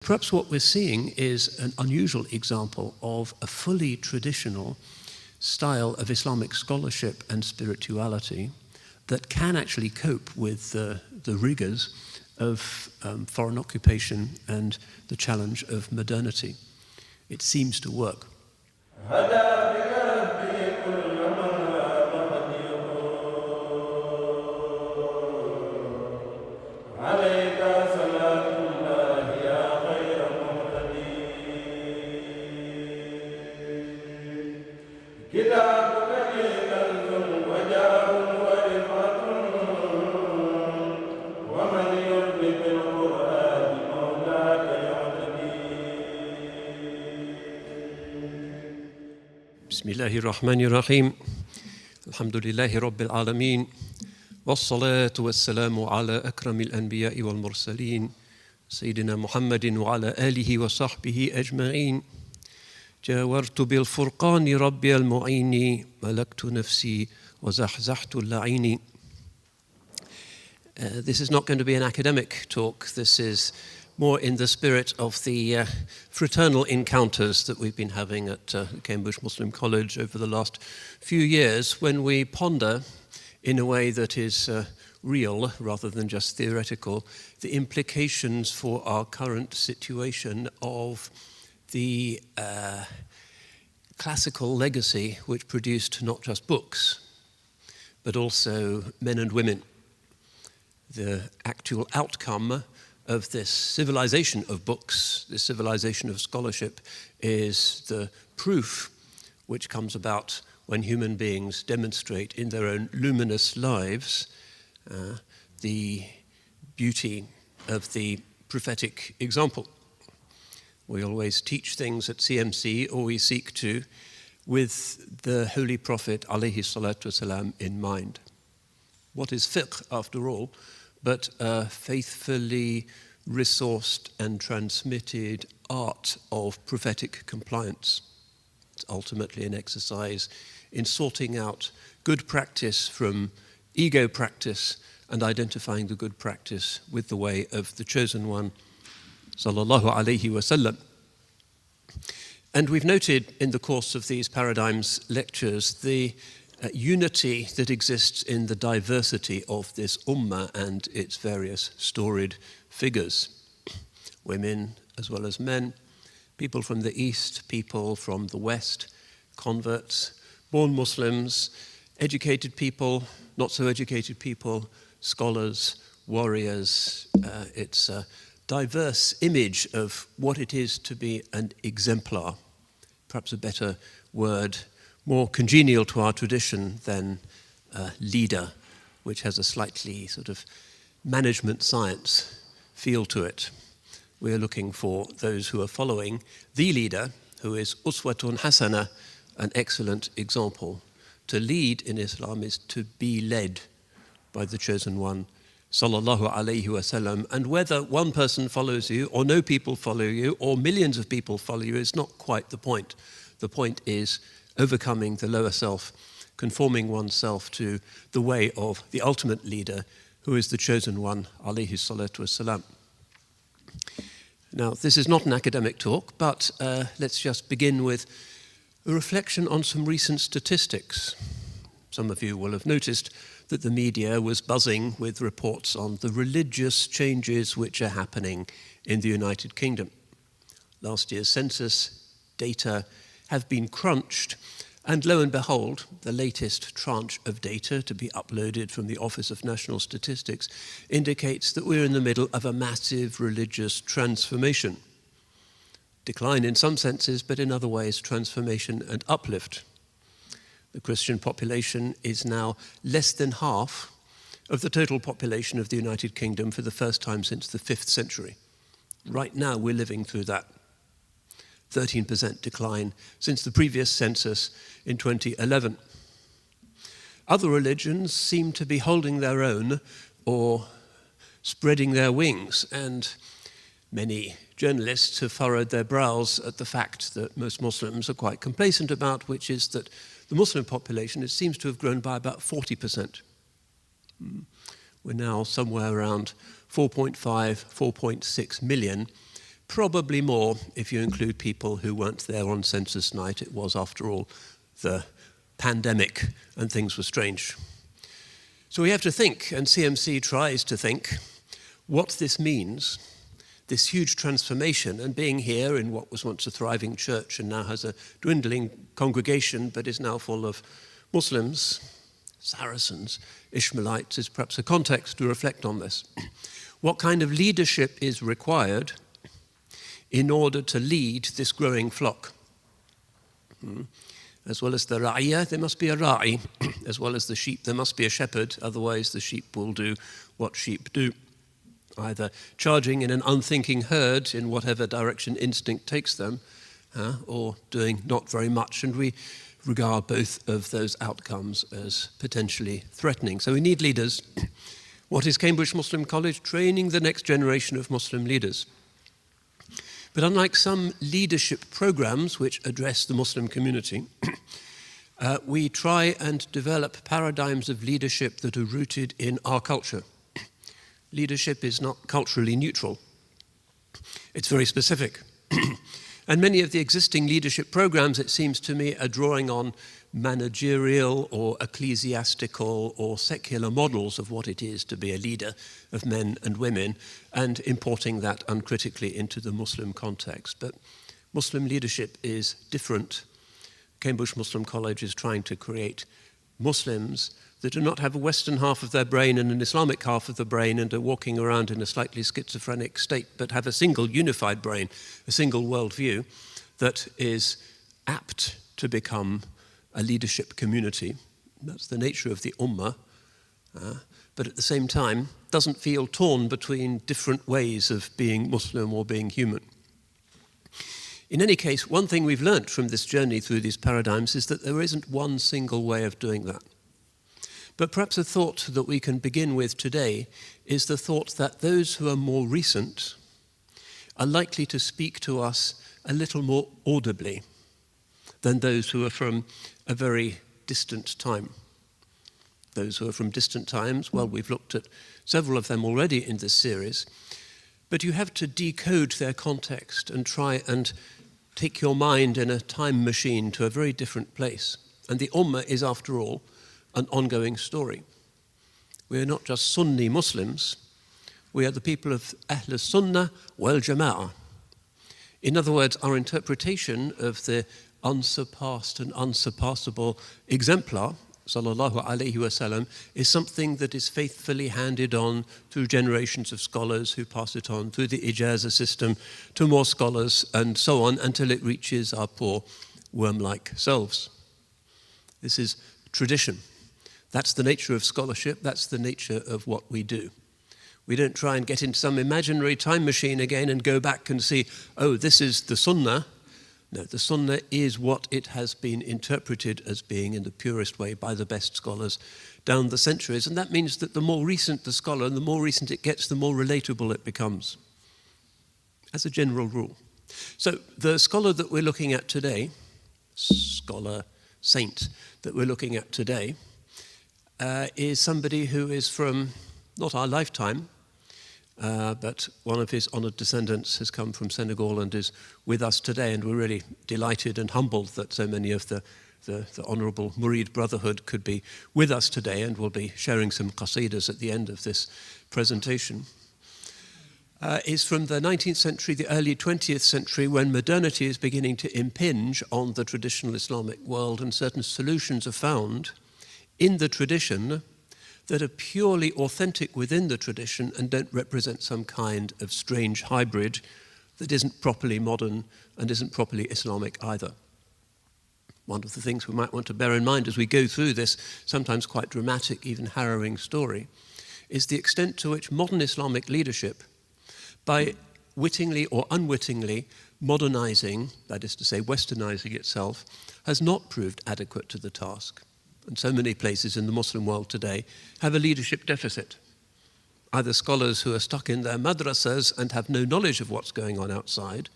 Perhaps what we're seeing is an unusual example of a fully traditional style of Islamic scholarship and spirituality that can actually cope with the rigors of foreign occupation and the challenge of modernity. It seems to work. بسم الله الرحمن الرحيم الحمد لله رب العالمين والصلاة والسلام على أكرم الأنبياء والمرسلين سيدنا محمد وعلى آله وصحبه أجمعين جاورت بالفرقان ربي المعين ملكت نفسي وزحزحت اللعين. This is not going to be an academic talk. This is more in the spirit of the fraternal encounters that we've been having at Cambridge Muslim College over the last few years, when we ponder, in a way that is real rather than just theoretical, the implications for our current situation of the classical legacy which produced not just books, but also men and women. The actual outcome of this civilization of books, this civilization of scholarship, is the proof which comes about when human beings demonstrate in their own luminous lives the beauty of the prophetic example. We always teach things at CMC, or we seek to, with the Holy Prophet alayhi salatu wasalam in mind. What is fiqh, after all, but a faithfully resourced and transmitted art of prophetic compliance. It's ultimately an exercise in sorting out good practice from ego practice and identifying the good practice with the way of the chosen one, sallallahu alayhi wasallam. And we've noted in the course of these Paradigms lectures the unity that exists in the diversity of this ummah and its various storied figures. Women as well as men, people from the East, people from the West, converts, born Muslims, educated people, not so educated people, scholars, warriors. It's a diverse image of what it is to be an exemplar, perhaps a better word, more congenial to our tradition than leader, which has a slightly sort of management science feel to it. We're looking for those who are following the leader, who is uswatun hasana, an excellent example. To lead in Islam is to be led by the chosen one, sallallahu alayhi wasallam. And whether one person follows you, or no people follow you, or millions of people follow you, is not quite the point. The point is overcoming the lower self, conforming oneself to the way of the ultimate leader, who is the chosen one, alayhi salatu wassalam. Now, this is not an academic talk, but let's just begin with a reflection on some recent statistics. Some of you will have noticed that the media was buzzing with reports on the religious changes which are happening in the United Kingdom. Last year's census data have been crunched, and lo and behold, the latest tranche of data to be uploaded from the Office of National Statistics indicates that we're in the middle of a massive religious transformation. Decline in some senses, but in other ways, transformation and uplift. The Christian population is now less than half of the total population of the United Kingdom for the first time since the 5th century. Right now, we're living through that. 13% decline since the previous census in 2011. Other religions seem to be holding their own or spreading their wings, and many journalists have furrowed their brows at the fact that most Muslims are quite complacent about, which is that the Muslim population, it seems to have grown by about 40%. We're now somewhere around 4.5, 4.6 million, Probably more if you include people who weren't there on census night. It was, after all, the pandemic and things were strange. So we have to think, and CMC tries to think, what this means, this huge transformation, and being here in what was once a thriving church and now has a dwindling congregation but is now full of Muslims, Saracens, Ishmaelites, is perhaps a context to reflect on this. What kind of leadership is required in order to lead this growing flock? As well as the ra'iyah, there must be a ra'i. As well as the sheep, there must be a shepherd. Otherwise, the sheep will do what sheep do, either charging in an unthinking herd in whatever direction instinct takes them, or doing not very much. And we regard both of those outcomes as potentially threatening. So we need leaders. What is Cambridge Muslim College? Training the next generation of Muslim leaders. But unlike some leadership programs which address the Muslim community, we try and develop paradigms of leadership that are rooted in our culture. Leadership is not culturally neutral. It's very specific. And many of the existing leadership programs, it seems to me, are drawing on managerial or ecclesiastical or secular models of what it is to be a leader of men and women, and importing that uncritically into the Muslim context. But Muslim leadership is different. Cambridge Muslim College is trying to create Muslims that do not have a Western half of their brain and an Islamic half of the brain and are walking around in a slightly schizophrenic state, but have a single unified brain, a single worldview that is apt to become a leadership community. That's the nature of the Ummah, but at the same time doesn't feel torn between different ways of being Muslim or being human. In any case, one thing we've learnt from this journey through these paradigms is that there isn't one single way of doing that. But perhaps a thought that we can begin with today is the thought that those who are more recent are likely to speak to us a little more audibly than those who are from a very distant time. Those who are from distant times, well, we've looked at several of them already in this series, but you have to decode their context and try and take your mind in a time machine to a very different place. And the Ummah is, after all, an ongoing story. We are not just Sunni Muslims, we are the people of Ahl Sunnah wal Jama'ah. In other words, our interpretation of the unsurpassed and unsurpassable exemplar, sallallahu alaihi wasallam, is something that is faithfully handed on through generations of scholars who pass it on through the ijazah system to more scholars and so on until it reaches our poor worm-like selves. This is tradition. That's the nature of scholarship. That's the nature of what we do. We don't try and get into some imaginary time machine again and go back and see, oh, this is the Sunnah. No, the Sunnah is what it has been interpreted as being in the purest way by the best scholars down the centuries. And that means that the more recent the scholar and the more recent it gets, the more relatable it becomes, as a general rule. So the scholar that we're looking at today, scholar, saint that we're looking at today, is somebody who is from not our lifetime, but one of his honoured descendants has come from Senegal and is with us today, and we're really delighted and humbled that so many of the Honourable Murid Brotherhood could be with us today, and we'll be sharing some qasidas at the end of this presentation. Is from the 19th century, the early 20th century, when modernity is beginning to impinge on the traditional Islamic world, and certain solutions are found in the tradition that are purely authentic within the tradition and don't represent some kind of strange hybrid that isn't properly modern and isn't properly Islamic either. One of the things we might want to bear in mind as we go through this sometimes quite dramatic, even harrowing story, is the extent to which modern Islamic leadership, by wittingly or unwittingly modernizing, that is to say westernizing itself, has not proved adequate to the task. And so many places in the Muslim world today have a leadership deficit. Either scholars who are stuck in their madrasas and have no knowledge of what's going on outside,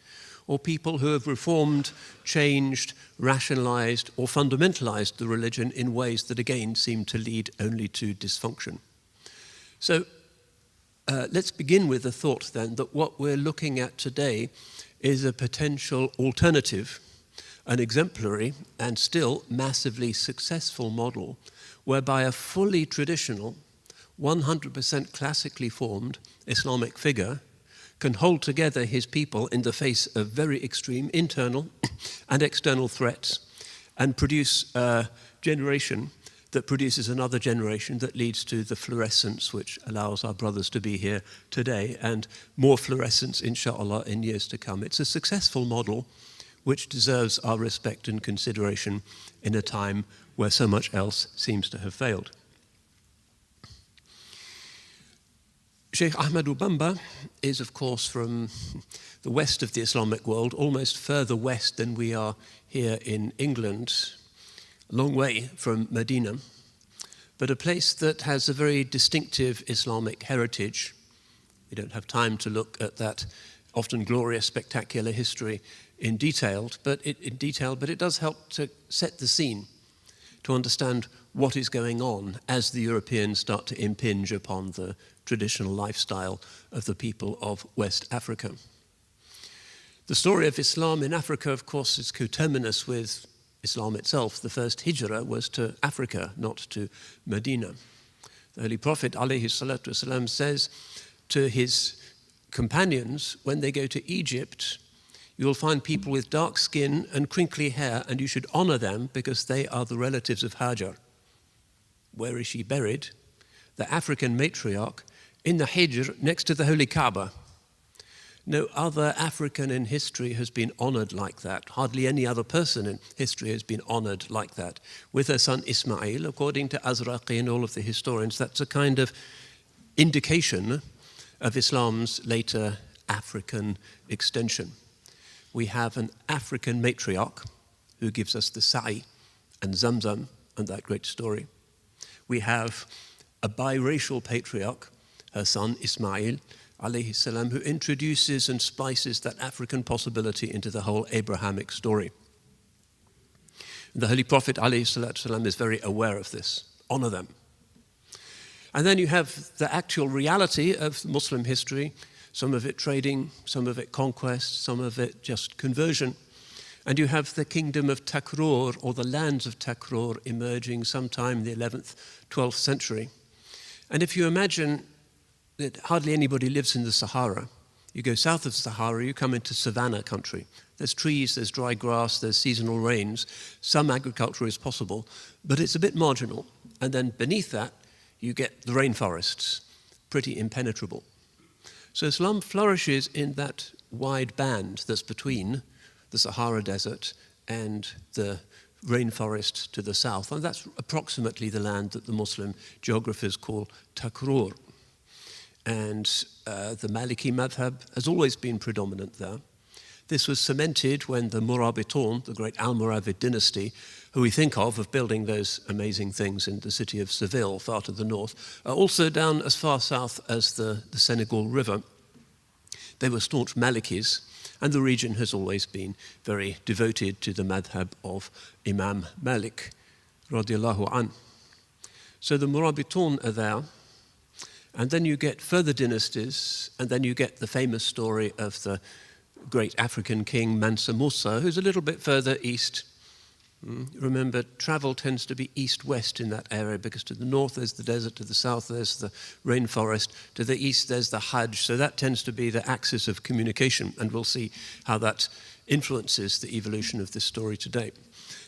or people who have reformed, changed, rationalized, or fundamentalized the religion in ways that again seem to lead only to dysfunction. So Let's begin with the thought then that what we're looking at today is a potential alternative, an exemplary and still massively successful model whereby a fully traditional, 100% classically formed Islamic figure can hold together his people in the face of very extreme internal and external threats and produce a generation that produces another generation that leads to the fluorescence which allows our brothers to be here today and more fluorescence, inshallah, in years to come. It's a successful model which deserves our respect and consideration in a time where so much else seems to have failed. Cheikh Ahmadou Bamba is, of course, from the west of the Islamic world, almost further west than we are here in England, a long way from Medina, but a place that has a very distinctive Islamic heritage. We don't have time to look at that often glorious, spectacular history in detail, but it does help to set the scene, to understand what is going on as the Europeans start to impinge upon the traditional lifestyle of the people of West Africa. The story of Islam in Africa, of course, is coterminous with Islam itself. The first hijrah was to Africa, not to Medina. The Holy Prophet ﷺ says to his companions, when they go to Egypt, you will find people with dark skin and crinkly hair, and you should honor them because they are the relatives of Hajar. Where is she buried? The African matriarch in the Hijr next to the Holy Kaaba. No other African in history has been honored like that. Hardly any other person in history has been honored like that. With her son Ismail, according to Azraqi and all of the historians, that's a kind of indication of Islam's later African extension. We have an African matriarch who gives us the Sa'i and Zamzam and that great story. We have a biracial patriarch, her son Ismail, alayhi salam, who introduces and spices that African possibility into the whole Abrahamic story. The Holy Prophet alayhi salam is very aware of this. Honor them. And then you have the actual reality of Muslim history, some of it trading, some of it conquest, some of it just conversion. And you have the kingdom of Takrur, or the lands of Takrur, emerging sometime in the 11th, 12th century. And if you imagine that hardly anybody lives in the Sahara, you go south of Sahara, you come into savanna country. There's trees, there's dry grass, there's seasonal rains. Some agriculture is possible, but it's a bit marginal. And then beneath that, you get the rainforests, pretty impenetrable. So Islam flourishes in that wide band that's between the Sahara Desert and the rainforest to the south. And that's approximately the land that the Muslim geographers call Takrur. And the Maliki madhab has always been predominant there. This was cemented when the Murabitun, the great Almoravid dynasty, who we think of building those amazing things in the city of Seville, far to the north, also down as far south as the Senegal River. They were staunch Malikis, and the region has always been very devoted to the madhab of Imam Malik, radiallahu an. So the Murabitun are there, and then you get further dynasties, and then you get the famous story of the great African king Mansa Musa, who's a little bit further east. Remember, travel tends to be east-west in that area, because to the north there's the desert, to the south there's the rainforest, to the east there's the Hajj, so that tends to be the axis of communication, and we'll see how that influences the evolution of this story today.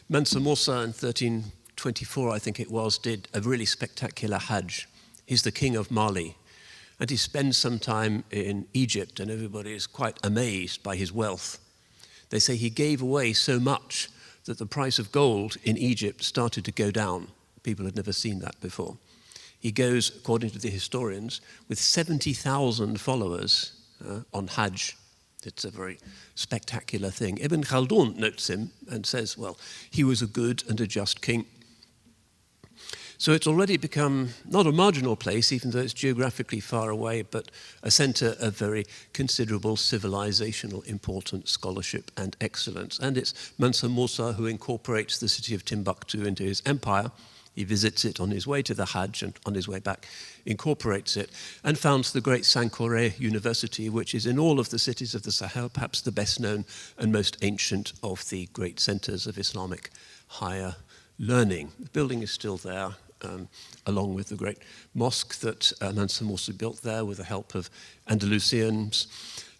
Mansa Musa in 1324, I think it was, did a really spectacular Hajj. He's the king of Mali, and he spends some time in Egypt, and everybody is quite amazed by his wealth. They say he gave away so much that the price of gold in Egypt started to go down. People had never seen that before. He goes, according to the historians, with 70,000 followers on Hajj. It's a very spectacular thing. Ibn Khaldun notes him and says, well, he was a good and a just king. So it's already become not a marginal place, even though it's geographically far away, but a center of very considerable civilizational importance, scholarship, and excellence. And it's Mansa Musa who incorporates the city of Timbuktu into his empire He visits it on his way to the Hajj and on his way back incorporates it and founds the great Sankore University, which is in all of the cities of the Sahel, perhaps the best known and most ancient of the great centers of Islamic higher learning. The building is still there, along with the great mosque that Mansa Morsi built there with the help of Andalusians,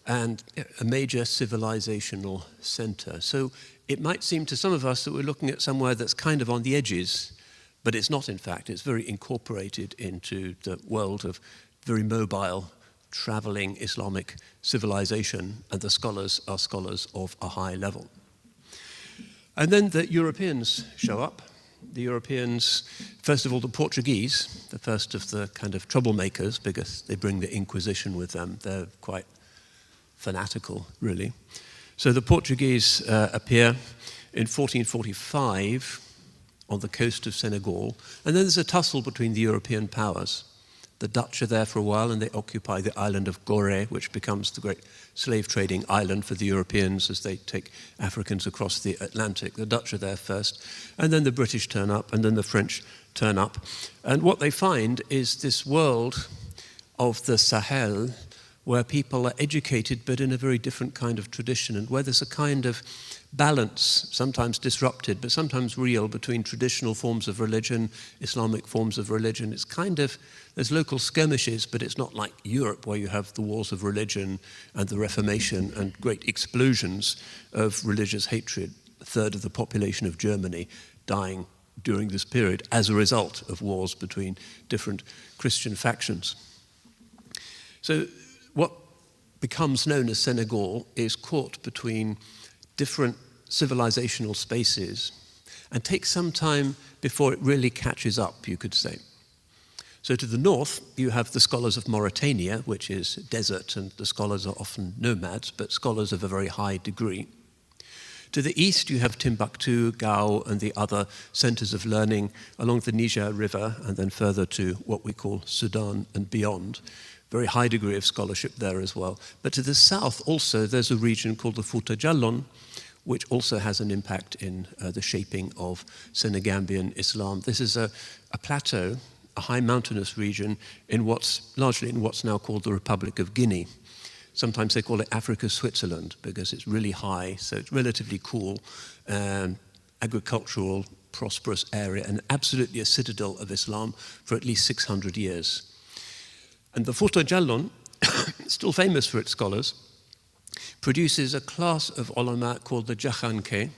and a major civilizational center. So it might seem to some of us that we're looking at somewhere that's kind of on the edges, but it's not, in fact. It's very incorporated into the world of very mobile, traveling Islamic civilization, and the scholars are scholars of a high level. And then the Europeans show up. The Europeans, first of all, the Portuguese, the first of the kind of troublemakers, because they bring the Inquisition with them. They're quite fanatical, really. So the Portuguese appear in 1445 on the coast of Senegal, and then there's a tussle between the European powers. The Dutch are there for a while, and they occupy the island of Gorée, which becomes the great slave trading island for the Europeans as they take Africans across the Atlantic. The Dutch are there first, and then the British turn up, and then the French turn up. And what they find is this world of the Sahel, where people are educated but in a very different kind of tradition, and where there's a kind of balance, sometimes disrupted, but sometimes real, between traditional forms of religion, Islamic forms of religion. It's kind of, there's local skirmishes, but it's not like Europe, where you have the wars of religion and the Reformation and great explosions of religious hatred. A third of the population of Germany dying during this period as a result of wars between different Christian factions. So what becomes known as Senegal is caught between different civilizational spaces and takes some time before it really catches up, you could say. So to the north, you have the scholars of Mauritania, which is desert, and the scholars are often nomads, but scholars of a very high degree. To the east, you have Timbuktu, Gao, and the other centers of learning along the Niger River, and then further to what we call Sudan and beyond. Very high degree of scholarship there as well. But to the south also, there's a region called the Fouta Djallon, which also has an impact in the shaping of Senegambian Islam. This is a plateau, a high mountainous region largely in what's now called the Republic of Guinea. Sometimes they call it Africa's Switzerland because it's really high, so it's relatively cool, agricultural, prosperous area, and absolutely a citadel of Islam for at least 600 years. And the Fouta Djallon, still famous for its scholars, produces a class of ulama called the Jakhanke,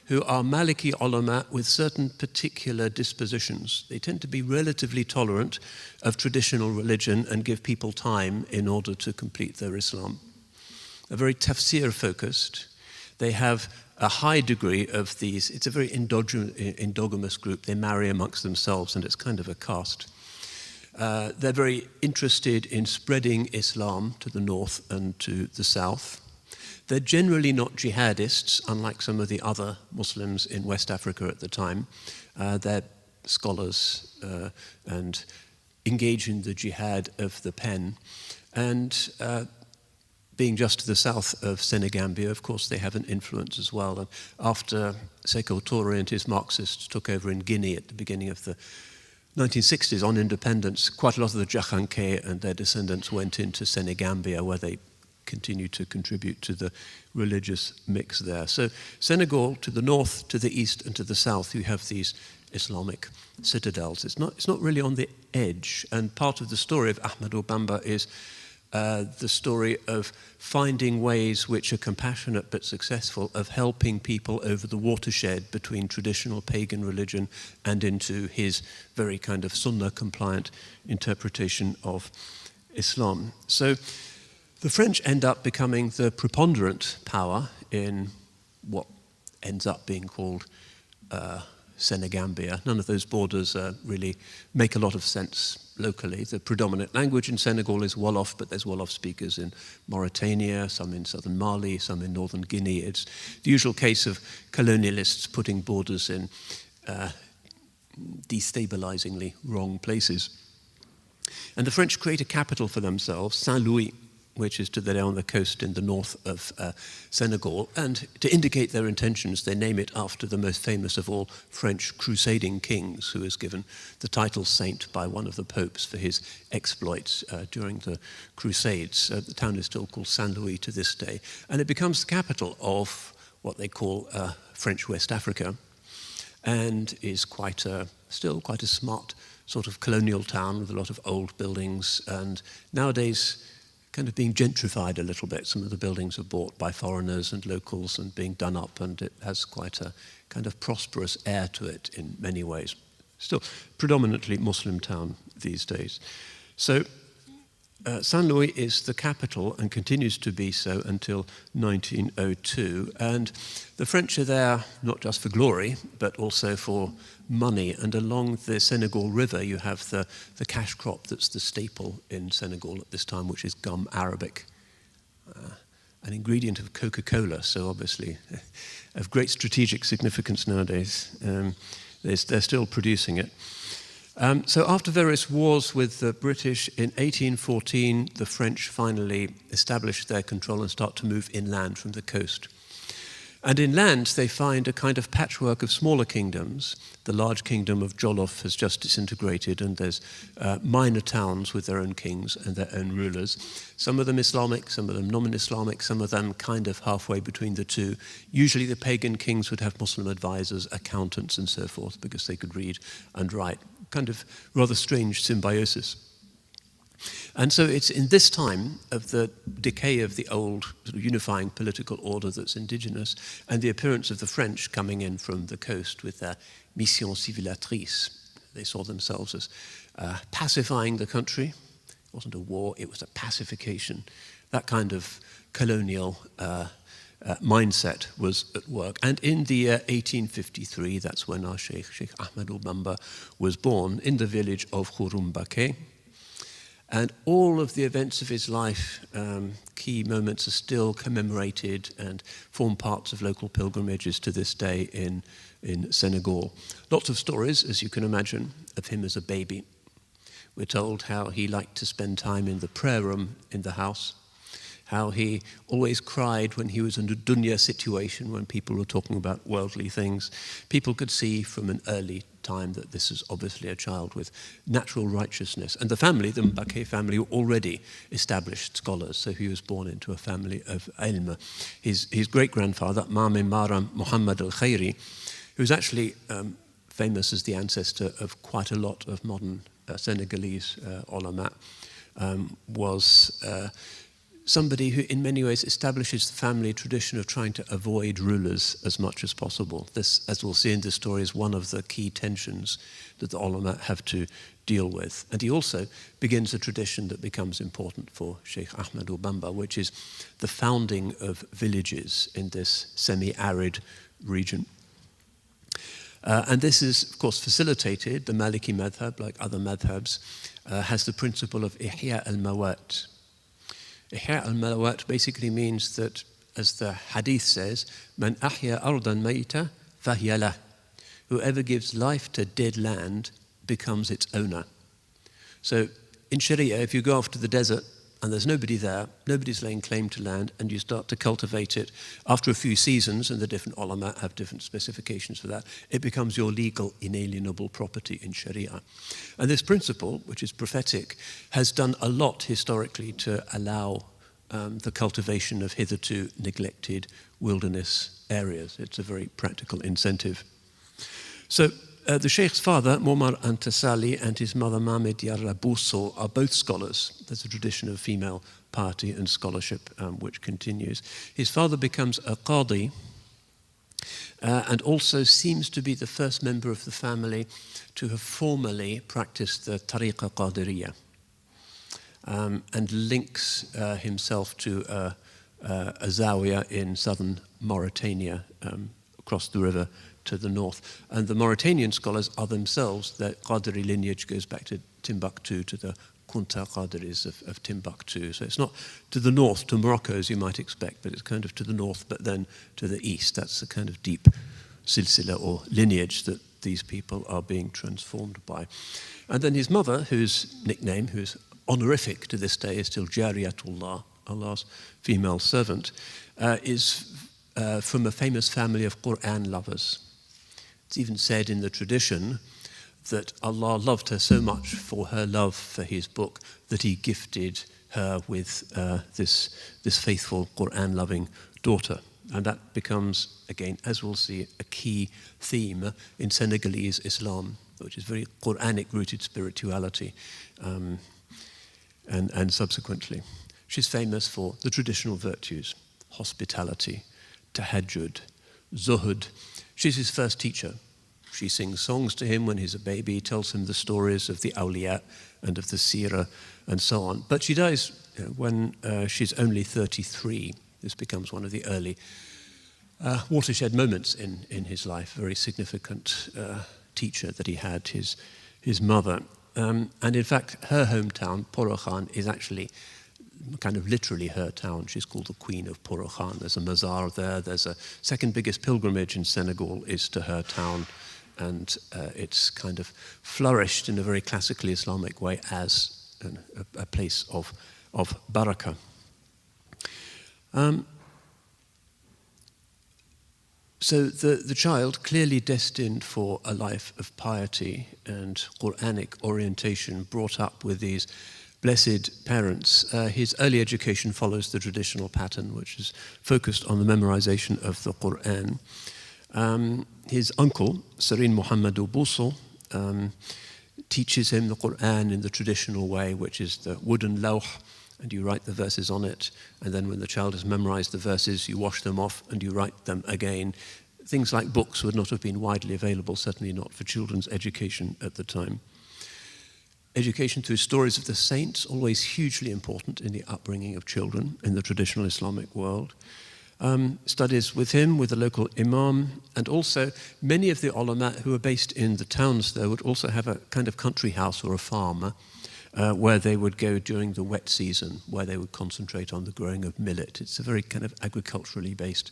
who are Maliki ulama with certain particular dispositions. They tend to be relatively tolerant of traditional religion and give people time in order to complete their Islam. They're very tafsir focused. They have a high degree of these. It's a very endogamous group. They marry amongst themselves, and it's kind of a caste. They're very interested in spreading Islam to the north and to the south. They're generally not jihadists, unlike some of the other Muslims in West Africa at the time. They're scholars and engage in the jihad of the pen. And being just to the south of Senegambia, of course, they have an influence as well. And after Sékou Touré and his Marxists took over in Guinea at the beginning of the 1960s on independence, quite a lot of the Jakhanke and their descendants went into Senegambia, where they continued to contribute to the religious mix there. So Senegal, to the north, to the east, and to the south, you have these Islamic citadels. It's not really on the edge. And part of the story of Ahmadou Bamba is the story of finding ways which are compassionate but successful of helping people over the watershed between traditional pagan religion and into his very kind of Sunnah-compliant interpretation of Islam. So the French end up becoming the preponderant power in what ends up being called Senegambia. None of those borders really make a lot of sense locally. The predominant language in Senegal is Wolof, but there's Wolof speakers in Mauritania, some in southern Mali, some in northern Guinea. It's the usual case of colonialists putting borders in destabilizingly wrong places. And the French create a capital for themselves, Saint-Louis, which is they're on the coast in the north of Senegal. And to indicate their intentions, they name it after the most famous of all French crusading kings, who was given the title saint by one of the popes for his exploits during the Crusades. The town is still called Saint-Louis to this day. And it becomes the capital of what they call French West Africa, and is still quite a smart sort of colonial town with a lot of old buildings, and nowadays kind of being gentrified a little bit. Some of the buildings are bought by foreigners and locals and being done up, and it has quite a kind of prosperous air to it in many ways. Still predominantly Muslim town these days. So Saint-Louis is the capital and continues to be so until 1902. And the French are there not just for glory, but also for money. And along the Senegal River, you have the cash crop that's the staple in Senegal at this time, which is gum arabic, an ingredient of Coca-Cola, so obviously of great strategic significance nowadays. They're still producing it. So after various wars with the British, in 1814, the French finally established their control and start to move inland from the coast. And inland, they find a kind of patchwork of smaller kingdoms. The large kingdom of Jolof has just disintegrated, and there's minor towns with their own kings and their own rulers. Some of them Islamic, some of them non-Islamic, some of them kind of halfway between the two. Usually the pagan kings would have Muslim advisors, accountants, and so forth, because they could read and write. Kind of rather strange symbiosis. And so it's in this time of the decay of the old sort of unifying political order that's indigenous, and the appearance of the French coming in from the coast with their mission civilisatrice. They saw themselves as pacifying the country. It wasn't a war, it was a pacification. That kind of colonial mindset was at work. And in the year 1853, that's when our Cheikh Ahmadou Bamba was born in the village of Khouroumbake. And all of the events of his life, key moments, are still commemorated and form parts of local pilgrimages to this day in Senegal. Lots of stories, as you can imagine, of him as a baby. We're told how he liked to spend time in the prayer room in the house, how he always cried when he was in a dunya situation, when people were talking about worldly things. People could see from an early time that this is obviously a child with natural righteousness. And the family, the Mbake family, were already established scholars, so he was born into a family of ilm. His great-grandfather, Mame Maram Muhammad al-Khairi, who was actually famous as the ancestor of quite a lot of modern Senegalese ulama, was somebody who in many ways establishes the family tradition of trying to avoid rulers as much as possible. This, as we'll see in this story, is one of the key tensions that the ulama have to deal with. And he also begins a tradition that becomes important for Cheikh Ahmadou Bamba, which is the founding of villages in this semi-arid region. And this is, of course, facilitated. The Maliki madhab, like other madhabs, has the principle of ihya al-mawat. Ihya al-mawat basically means that, as the hadith says, man ahya ardan mayta fahiya lah. Whoever gives life to dead land becomes its owner. So in Sharia, if you go off to the desert and there's nobody there, nobody's laying claim to land, and you start to cultivate it, after a few seasons, and the different ulama have different specifications for that, it becomes your legal inalienable property in Sharia. And this principle, which is prophetic, has done a lot historically to allow the cultivation of hitherto neglected wilderness areas. It's a very practical incentive. So the Sheikh's father, Momar Antasali, and his mother, Mamed Yarabuso, are both scholars. There's a tradition of female piety and scholarship which continues. His father becomes a qadi, and also seems to be the first member of the family to have formally practiced the Tariqa Qadiriyya, and links himself to a zawiya in southern Mauritania, across the river to the north. And the Mauritanian scholars are themselves, their Qadiri lineage goes back to Timbuktu, to the Kunta Qadiris of Timbuktu. So it's not to the north, to Morocco, as you might expect, but it's kind of to the north, but then to the east. That's the kind of deep silsila or lineage that these people are being transformed by. And then his mother, whose nickname, who's honorific to this day, is still Jariyatullah, Allah's female servant, is from a famous family of Qur'an lovers. It's even said in the tradition that Allah loved her so much for her love for his book that he gifted her with this faithful Qur'an-loving daughter. And that becomes, again, as we'll see, a key theme in Senegalese Islam, which is very Qur'anic-rooted spirituality, and subsequently. She's famous for the traditional virtues, hospitality, tahajjud, zuhud. She's his first teacher. She sings songs to him when he's a baby, tells him the stories of the awliya and of the seerah and so on. But she dies when she's only 33. This becomes one of the early watershed moments in his life, very significant teacher that he had, his mother. And in fact, her hometown, Porokhane, is actually kind of literally her town. She's called the Queen of Porokhane. There's a mazar there. There's a second biggest pilgrimage in Senegal is to her town. And it's kind of flourished in a very classically Islamic way as a place of barakah. So the child, clearly destined for a life of piety and Quranic orientation, brought up with these blessed parents, his early education follows the traditional pattern, which is focused on the memorization of the Quran. His uncle, Serigne Mouhamadou Bousso, teaches him the Quran in the traditional way, which is the wooden lawh, and you write the verses on it, and then when the child has memorized the verses, you wash them off and you write them again. Things like books would not have been widely available, certainly not for children's education at the time. Education through stories of the saints, always hugely important in the upbringing of children in the traditional Islamic world. Studies with him, with the local imam, and also many of the ulama who are based in the towns there would also have a kind of country house or a farm where they would go during the wet season, where they would concentrate on the growing of millet. It's a very kind of agriculturally based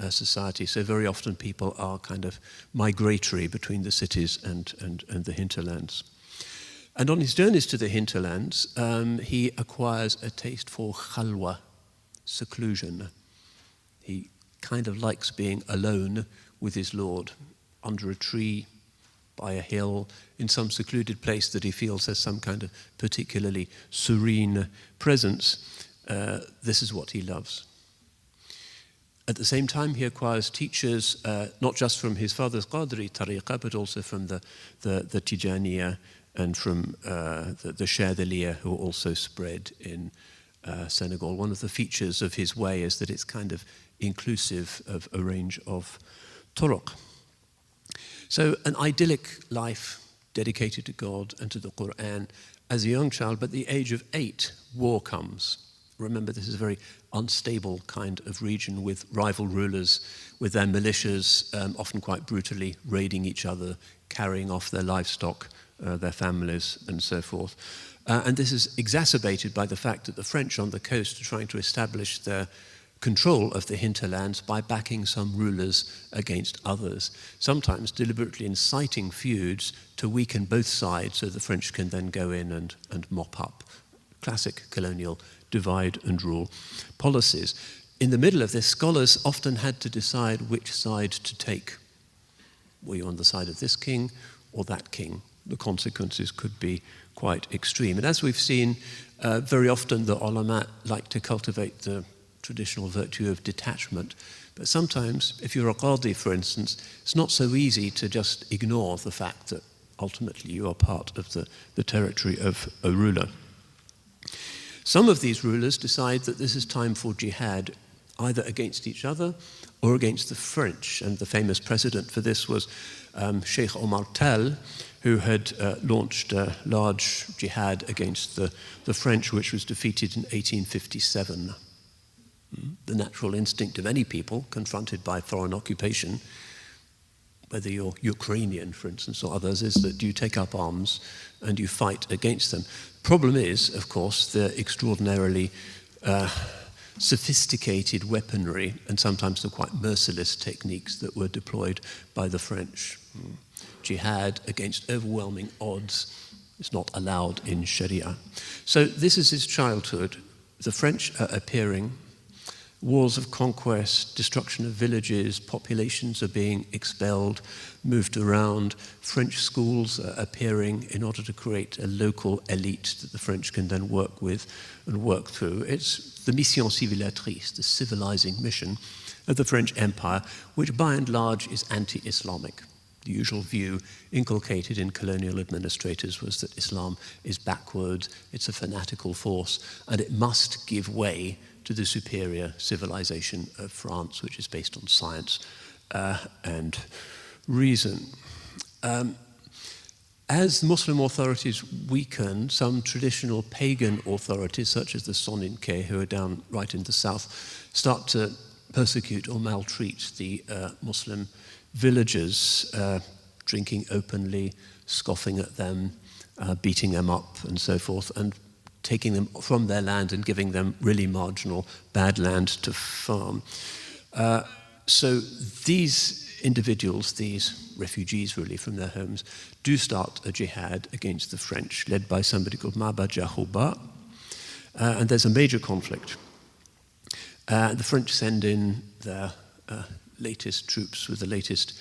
society, so very often people are kind of migratory between the cities and the hinterlands. And on his journeys to the hinterlands, he acquires a taste for khalwa, seclusion. He kind of likes being alone with his Lord, under a tree, by a hill, in some secluded place that he feels has some kind of particularly serene presence. This is what he loves. At the same time, he acquires teachers, not just from his father's Qadri tariqah, but also from the Tijaniya and from the Shadhiliya, who also spread in Senegal. One of the features of his way is that it's kind of inclusive of a range of turuq. So an idyllic life dedicated to God and to the Quran as a young child, but at the age of 8, war comes. Remember, this is a very unstable kind of region with rival rulers, with their militias often quite brutally raiding each other, carrying off their livestock, their families, and so forth. And this is exacerbated by the fact that the French on the coast are trying to establish their control of the hinterlands by backing some rulers against others, sometimes deliberately inciting feuds to weaken both sides so the French can then go in and mop up. Classic colonial divide and rule policies. In the middle of this, scholars often had to decide which side to take. Were you on the side of this king or that king? The consequences could be quite extreme. And as we've seen, very often the ulama like to cultivate the traditional virtue of detachment. But sometimes, if you're a qadi, for instance, it's not so easy to just ignore the fact that ultimately you are part of the territory of a ruler. Some of these rulers decide that this is time for jihad, either against each other or against the French. And the famous precedent for this was Cheikh Omar Tall, who had launched a large jihad against the French, which was defeated in 1857. The natural instinct of any people confronted by foreign occupation, whether you're Ukrainian, for instance, or others, is that you take up arms and you fight against them. Problem is, of course, the extraordinarily sophisticated weaponry and sometimes the quite merciless techniques that were deployed by the French. Jihad against overwhelming odds is not allowed in Sharia. So this is his childhood. the French are appearing, wars of conquest, destruction of villages, populations are being expelled, moved around. French schools are appearing in order to create a local elite that the French can then work with and work through. It's the mission civilisatrice, the civilizing mission of the French Empire, which by and large is anti-Islamic. The usual view inculcated in colonial administrators was that Islam is backward, it's a fanatical force, and it must give way to the superior civilization of France, which is based on science and reason. As Muslim authorities weaken, some traditional pagan authorities, such as the Soninke, who are down right in the south, start to persecute or maltreat the Muslim villagers, drinking openly, scoffing at them, beating them up and so forth, and taking them from their land and giving them really marginal, bad land to farm. So these individuals, these refugees really from their homes, do start a jihad against the French, led by somebody called Maba Jahoba, and there's a major conflict. The French send in their latest troops with the latest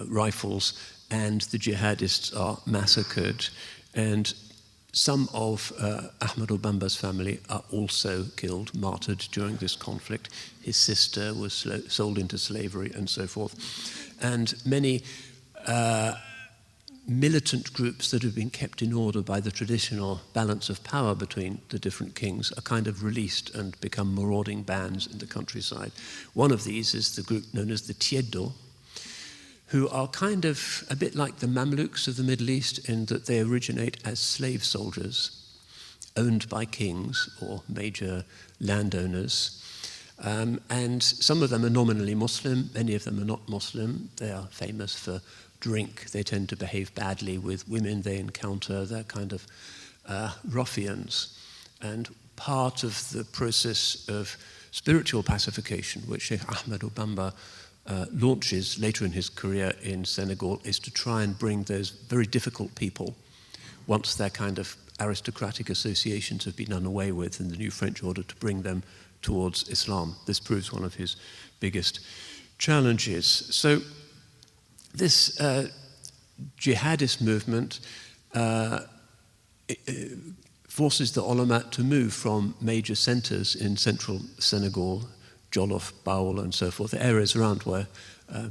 rifles, and the jihadists are massacred, and some of Ahmadou Bamba's family are also killed, martyred during this conflict. His sister was sold into slavery and so forth. And many militant groups that have been kept in order by the traditional balance of power between the different kings are kind of released and become marauding bands in the countryside. One of these is the group known as the Tieddo, who are kind of a bit like the Mamluks of the Middle East in that they originate as slave soldiers owned by kings or major landowners. And some of them are nominally Muslim, many of them are not Muslim. They are famous for drink. They tend to behave badly with women they encounter. They're kind of ruffians. And part of the process of spiritual pacification, which Cheikh Ahmadou Bamba launches later in his career in Senegal, is to try and bring those very difficult people, once their kind of aristocratic associations have been done away with in the new French order, to bring them towards Islam. This proves one of his biggest challenges. So this jihadist movement forces the ulama to move from major centers in central Senegal, Jolof, Baol, and so forth, the areas around where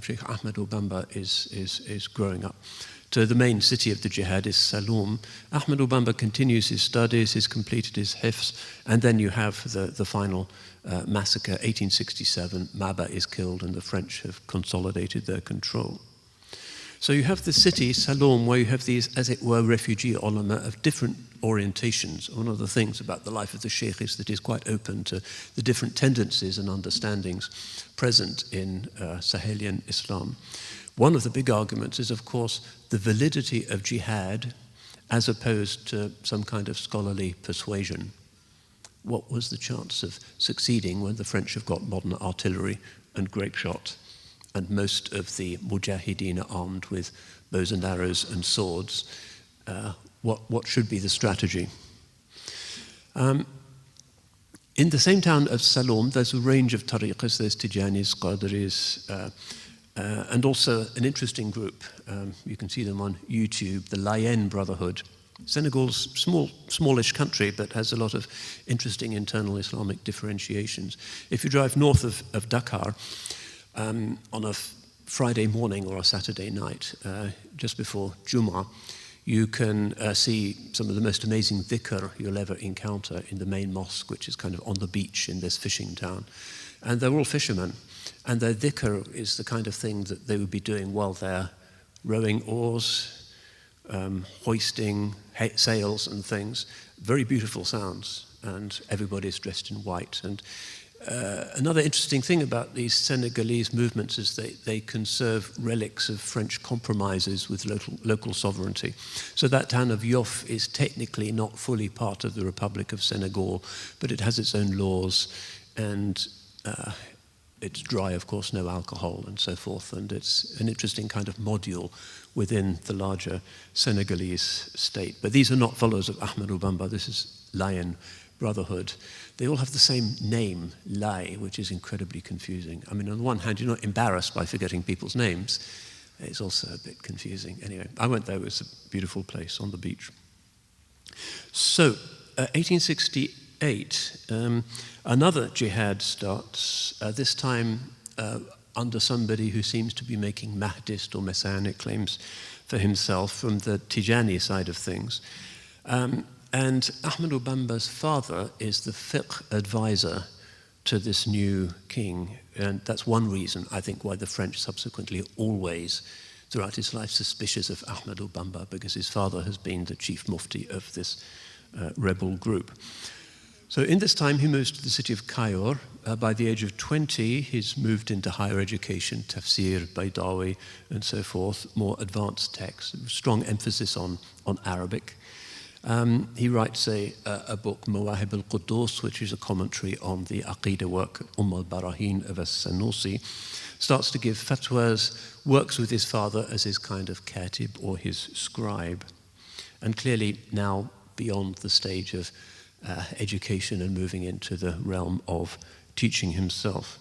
Cheikh Ahmadou Bamba is growing up, to the main city of the jihad is Saloum. Ahmadou Bamba continues his studies, he's completed his hifz, and then you have the final massacre, 1867. Maba is killed and the French have consolidated their control. So you have the city, Saloum, where you have these, as it were, refugee ulama of different orientations. One of the things about the life of the sheikh is that he's quite open to the different tendencies and understandings present in Sahelian Islam. One of the big arguments is, of course, the validity of jihad as opposed to some kind of scholarly persuasion. What was the chance of succeeding when the French have got modern artillery and grapeshot, and most of the mujahideen are armed with bows and arrows and swords? What should be the strategy? In the same town of Saloum, there's a range of tariqas. There's Tijanis, Qadris, and also an interesting group. You can see them on YouTube, the Layen Brotherhood. Senegal's smallish country, but has a lot of interesting internal Islamic differentiations. If you drive north of Dakar, on a Friday morning or a Saturday night, just before Jummah, you can see some of the most amazing dhikr you'll ever encounter in the main mosque, which is kind of on the beach in this fishing town. And they're all fishermen, and their dhikr is the kind of thing that they would be doing while they're rowing oars, hoisting sails and things. Very beautiful sounds, and everybody's dressed in white. And another interesting thing about these Senegalese movements is they conserve relics of French compromises with local sovereignty. So that town of Yoff is technically not fully part of the Republic of Senegal, but it has its own laws, and it's dry, of course, no alcohol and so forth, and it's an interesting kind of module within the larger Senegalese state. But these are not followers of Ahmadou Bamba. This is Layen brotherhood, they all have the same name, Lai, which is incredibly confusing. I mean, on the one hand, you're not embarrassed by forgetting people's names. It's also a bit confusing. Anyway, I went there. It was a beautiful place on the beach. So, 1868, another jihad starts, this time under somebody who seems to be making Mahdist or messianic claims for himself from the Tijani side of things. And Ahmadou Bamba's father is the fiqh advisor to this new king. And that's one reason, I think, why the French subsequently always, throughout his life, suspicious of Ahmadou Bamba, because his father has been the chief mufti of this rebel group. So in this time, he moves to the city of Cairo. By the age of 20, he's moved into higher education, tafsir, Baydawi, and so forth, more advanced texts, strong emphasis on Arabic. He writes a book, Mawahib al-Quddus, which is a commentary on the Aqidah work, al-Barahin of as-Sanusi, starts to give fatwas, works with his father as his kind of katib or his scribe, and clearly now beyond the stage of education and moving into the realm of teaching himself.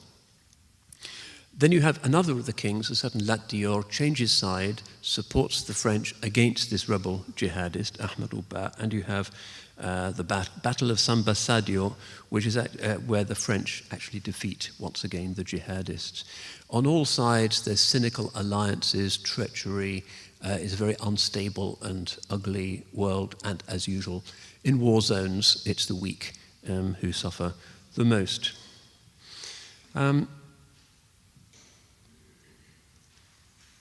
Then you have another of the kings, a certain Lat Dior, changes side, supports the French against this rebel jihadist, Ahmadou Ba, and you have the Battle of Samba Sadio, which is where the French actually defeat, once again, the jihadists. On all sides, there's cynical alliances, treachery, it's a very unstable and ugly world, and as usual, in war zones, it's the weak who suffer the most.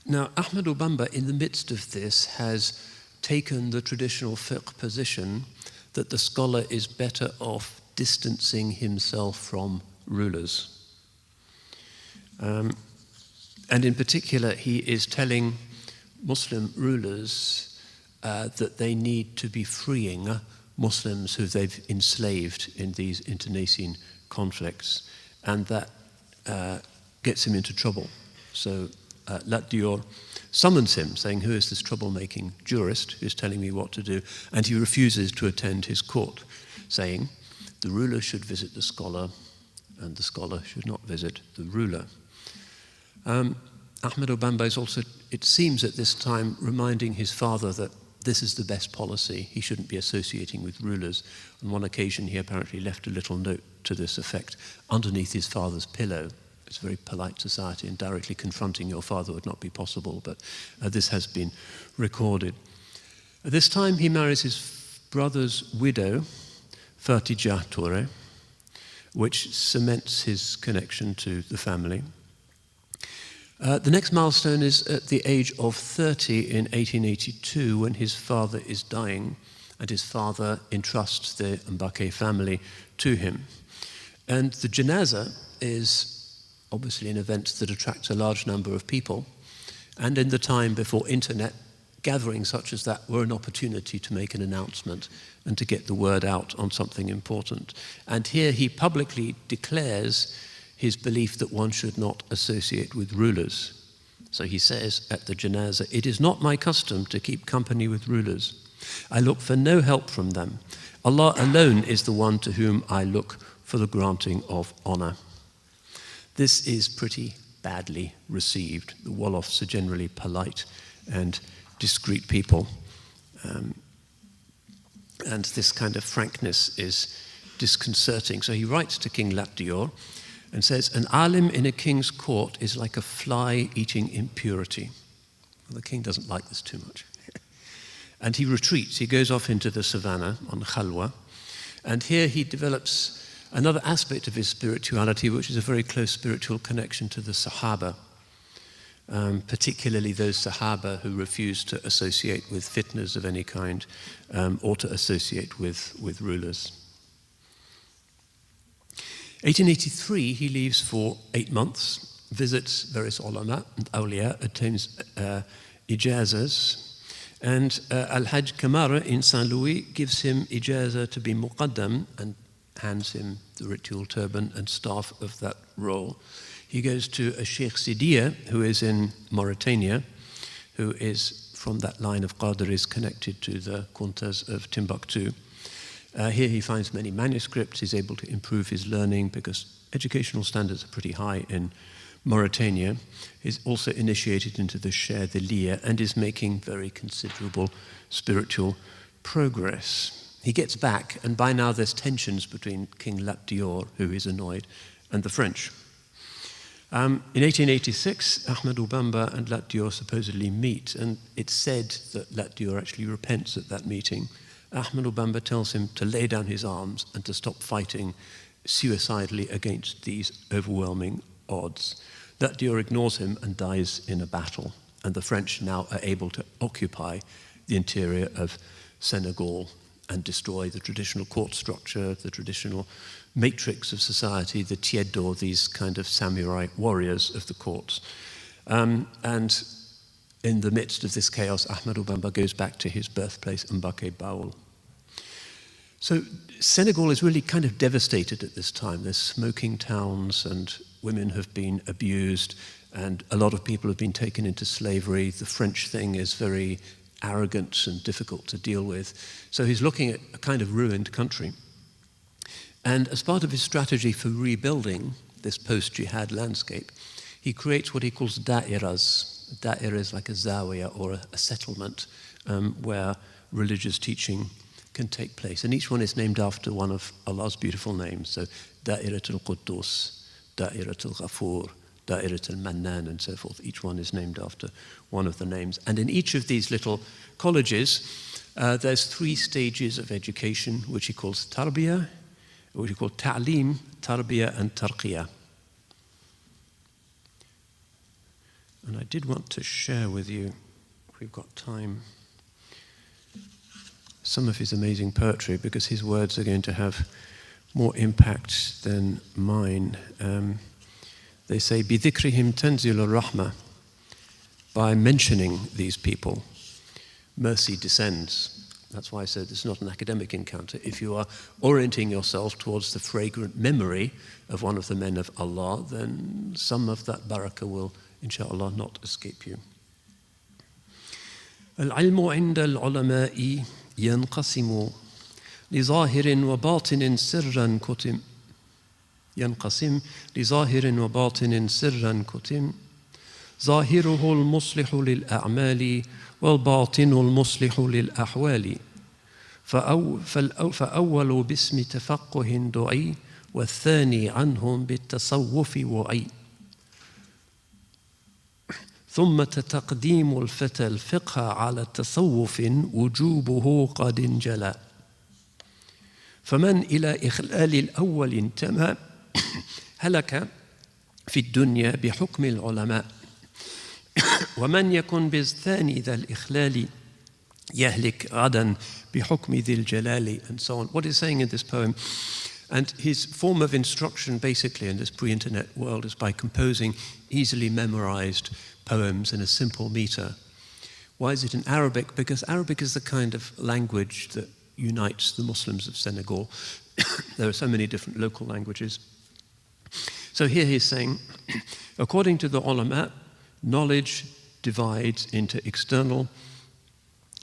Now, Ahmadou Bamba, in the midst of this, has taken the traditional fiqh position that the scholar is better off distancing himself from rulers. And in particular, he is telling Muslim rulers that they need to be freeing Muslims who they've enslaved in these internecine conflicts, and that gets him into trouble. So Lat Dior summons him, saying, "Who is this troublemaking jurist who's telling me what to do?" And he refuses to attend his court, saying, "The ruler should visit the scholar, and the scholar should not visit the ruler." Ahmadou Bamba is also, it seems at this time, reminding his father that this is the best policy. He shouldn't be associating with rulers. On one occasion, he apparently left a little note to this effect underneath his father's pillow. It's a very polite society, and directly confronting your father would not be possible, but this has been recorded. At this time, he marries his brother's widow, Fatijah Touré, which cements his connection to the family. The next milestone is at the age of 30 in 1882, when his father is dying, and his father entrusts the Mbake family to him. And the janazah is obviously an event that attracts a large number of people, and in the time before internet, gatherings such as that were an opportunity to make an announcement and to get the word out on something important. And here he publicly declares his belief that one should not associate with rulers. So he says at the janazah, "It is not my custom to keep company with rulers. I look for no help from them. Allah alone is the one to whom I look for the granting of honor." This is pretty badly received. The Wolofs are generally polite and discreet people. And this kind of frankness is disconcerting. So he writes to King Lat Dior and says, "An alim in a king's court is like a fly eating impurity." Well, the king doesn't like this too much. And he retreats. He goes off into the savannah on Khalwa. And here he develops another aspect of his spirituality, which is a very close spiritual connection to the Sahaba, particularly those Sahaba who refuse to associate with fitnas of any kind or to associate with rulers. 1883, he leaves for 8 months, visits various ulama and awliya, attains ijazas, and Al-Hajj Kamara in Saint Louis gives him ijazah to be muqaddam and hands him the ritual turban and staff of that role. He goes to a Sheikh Sidiya, who is in Mauritania, who is from that line of Qadiris connected to the Kuntas of Timbuktu. Here he finds many manuscripts. He's able to improve his learning because educational standards are pretty high in Mauritania. He's also initiated into the Chadhiliya and is making very considerable spiritual progress. He gets back, and by now there's tensions between King Lat Dior, who is annoyed, and the French. In 1886, Ahmadou Bamba and Lat Dior supposedly meet, and it's said that Lat Dior actually repents at that meeting. Ahmadou Bamba tells him to lay down his arms and to stop fighting suicidally against these overwhelming odds. Lat Dior ignores him and dies in a battle, and the French now are able to occupy the interior of Senegal and destroy the traditional court structure, the traditional matrix of society, the tieddo, these kind of samurai warriors of the courts. And in the midst of this chaos, Ahmadou Bamba goes back to his birthplace, Mbake Baoul. So Senegal is really kind of devastated at this time. There's smoking towns, and women have been abused, and a lot of people have been taken into slavery. The French thing is very arrogant and difficult to deal with. So he's looking at a kind of ruined country. And as part of his strategy for rebuilding this post-jihad landscape, he creates what he calls da'iras. Da'ira is like a zawiya or a settlement where religious teaching can take place. And each one is named after one of Allah's beautiful names. So Da'irat al-Quddus, Da'irat al-Ghafur, Da'irat al-Mannan, and so forth. Each one is named after one of the names. And in each of these little colleges, there's 3 stages of education, which he calls tarbiyah, which he calls ta'lim, tarbiyah, and tarqiyah. And I did want to share with you, if we've got time, some of his amazing poetry, because his words are going to have more impact than mine. They say, بِذِكْرِهِمْ تَنْزِلُ الرَّحْمَةِ. By mentioning these people, mercy descends. That's why I said it's not an academic encounter. If you are orienting yourself towards the fragrant memory of one of the men of Allah, then some of that barakah will, inshallah, not escape you. العلم عند العلماء ينقسم لظاهر وباطن سرا كتم. ينقسم لظاهر وباطن سرا كتم. ظاهره المصلح للأعمال والباطن المصلح للأحوال. فأول باسم تفقه دعي والثاني عنهم بالتصوف وعي. ثم تقديم الفتى الفقه على التصوف وجوبه قد انجلى. فمن إلى إخلال الأول انتمى هلك في الدنيا بحكم العلماء. ومن يكن بالثاني ذا الإخلال يهلك غدا بحكم ذي الجلال. And so on. What he's saying in this poem, and his form of instruction basically in this pre-internet world is by composing easily memorized poems in a simple meter. Why is it in Arabic? Because Arabic is the kind of language that unites the Muslims of Senegal. There are so many different local languages. So here he's saying, according to the ulama, knowledge divides into external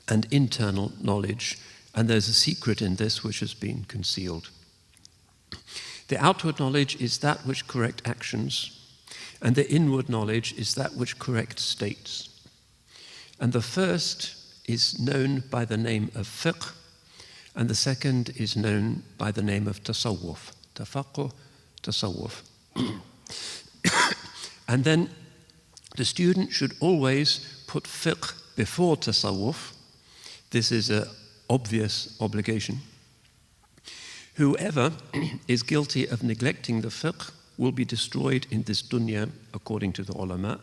and internal knowledge, and there's a secret in this which has been concealed. The outward knowledge is that which corrects actions, and the inward knowledge is that which corrects states. And the first is known by the name of fiqh, and the second is known by the name of tasawwuf. Tafaqquh, tasawwuf. And then the student should always put fiqh before tasawwuf. This is an obvious obligation. Whoever is guilty of neglecting the fiqh will be destroyed in this dunya, according to the ulama.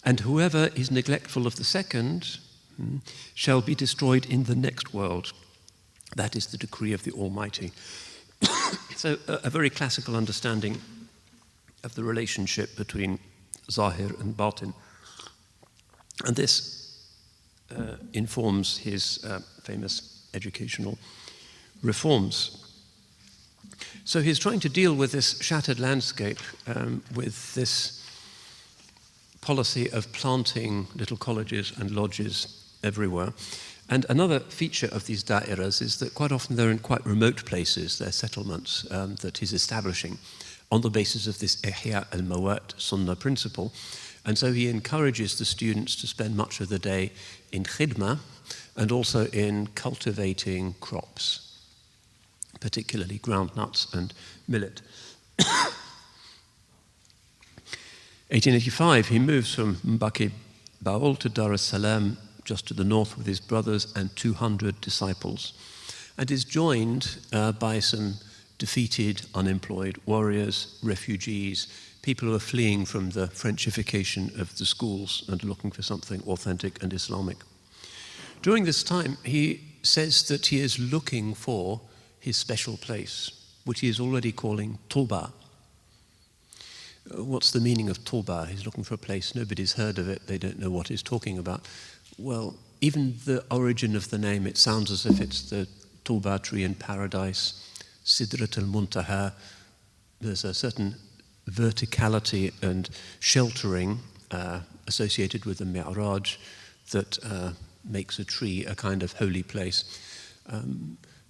And whoever is neglectful of the second shall be destroyed in the next world. That is the decree of the Almighty. So a very classical understanding of the relationship between Zahir and Batin. And this informs his famous educational reforms. So he's trying to deal with this shattered landscape with this policy of planting little colleges and lodges everywhere. And another feature of these da'iras is that quite often they're in quite remote places, they're settlements that he's establishing on the basis of this Ihya al-Mawat Sunnah principle. And so he encourages the students to spend much of the day in khidmah and also in cultivating crops, particularly groundnuts and millet. 1885, he moves from Mbaki Baol to Dar es Salaam, just to the north, with his brothers and 200 disciples, and is joined by some defeated, unemployed warriors, refugees, people who are fleeing from the Frenchification of the schools and looking for something authentic and Islamic. During this time, he says that he is looking for his special place, which he is already calling Tuba. What's the meaning of Tuba? He's looking for a place, nobody's heard of it, they don't know what he's talking about. Well, even the origin of the name, it sounds as if it's the Tuba tree in paradise, Sidrat al-Muntaha. There's a certain verticality and sheltering associated with the Mi'raj that makes a tree a kind of holy place.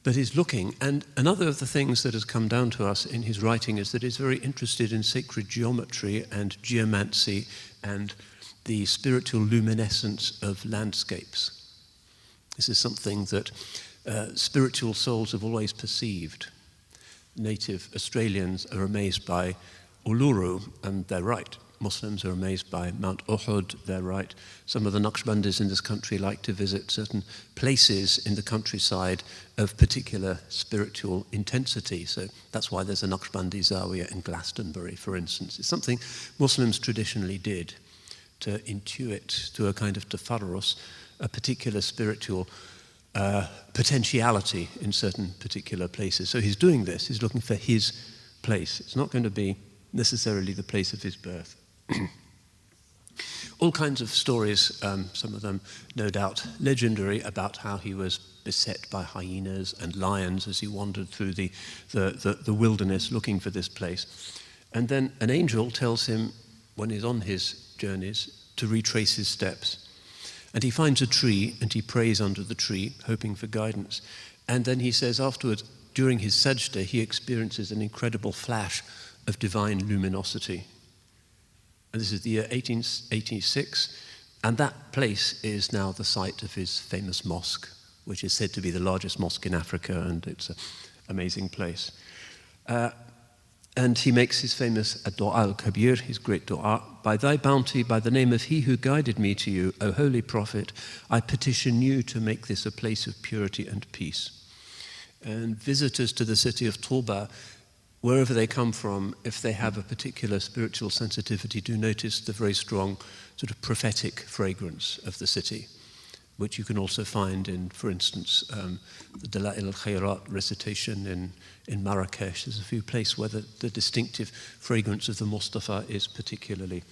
But he's looking, and another of the things that has come down to us in his writing is that he's very interested in sacred geometry and geomancy and the spiritual luminescence of landscapes. This is something that spiritual souls have always perceived. Native Australians are amazed by Uluru, and they're right. Muslims are amazed by Mount Uhud, they're right. Some of the Naqshbandis in this country like to visit certain places in the countryside of particular spiritual intensity. So that's why there's a Naqshbandi Zawiya in Glastonbury, for instance. It's something Muslims traditionally did to intuit to a kind of tafarrus, a particular spiritual potentiality in certain particular places. So he's doing this, he's looking for his place. It's not going to be necessarily the place of his birth. All kinds of stories, some of them no doubt legendary, about how he was beset by hyenas and lions as he wandered through the wilderness looking for this place. And then an angel tells him, when he's on his journeys, to retrace his steps. And he finds a tree and he prays under the tree, hoping for guidance. And then he says afterwards, during his sajda, he experiences an incredible flash of divine luminosity. And this is the year 1886, and that place is now the site of his famous mosque, which is said to be the largest mosque in Africa, and it's an amazing place. And he makes his famous Dua al-Kabir, his great dua: by thy bounty, by the name of he who guided me to you, O Holy Prophet, I petition you to make this a place of purity and peace. And visitors to the city of Tuba, wherever they come from, if they have a particular spiritual sensitivity, do notice the very strong sort of prophetic fragrance of the city, which you can also find in, for instance, the Dala'il al-Khayrat recitation in Marrakesh. There's a few places where the distinctive fragrance of the Mustafa is particularly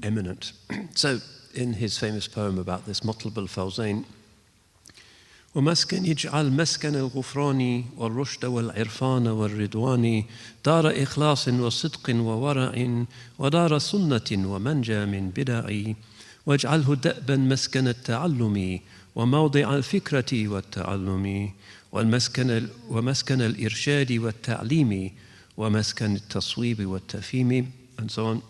eminent. So, in his famous poem about this, Matlab al-Fawzain, ومسكن يجعل مسكن الغفران والرشد والعرفان والرضوان دار إخلاص وصدق وورع ودار سنة ومنجى من بدع واجعله دأبا مسكن التعلم وموضع الفكرة والتعلم ومسكن الإرشاد والتعليم ومسكن التصويب والتفهيم, and so on.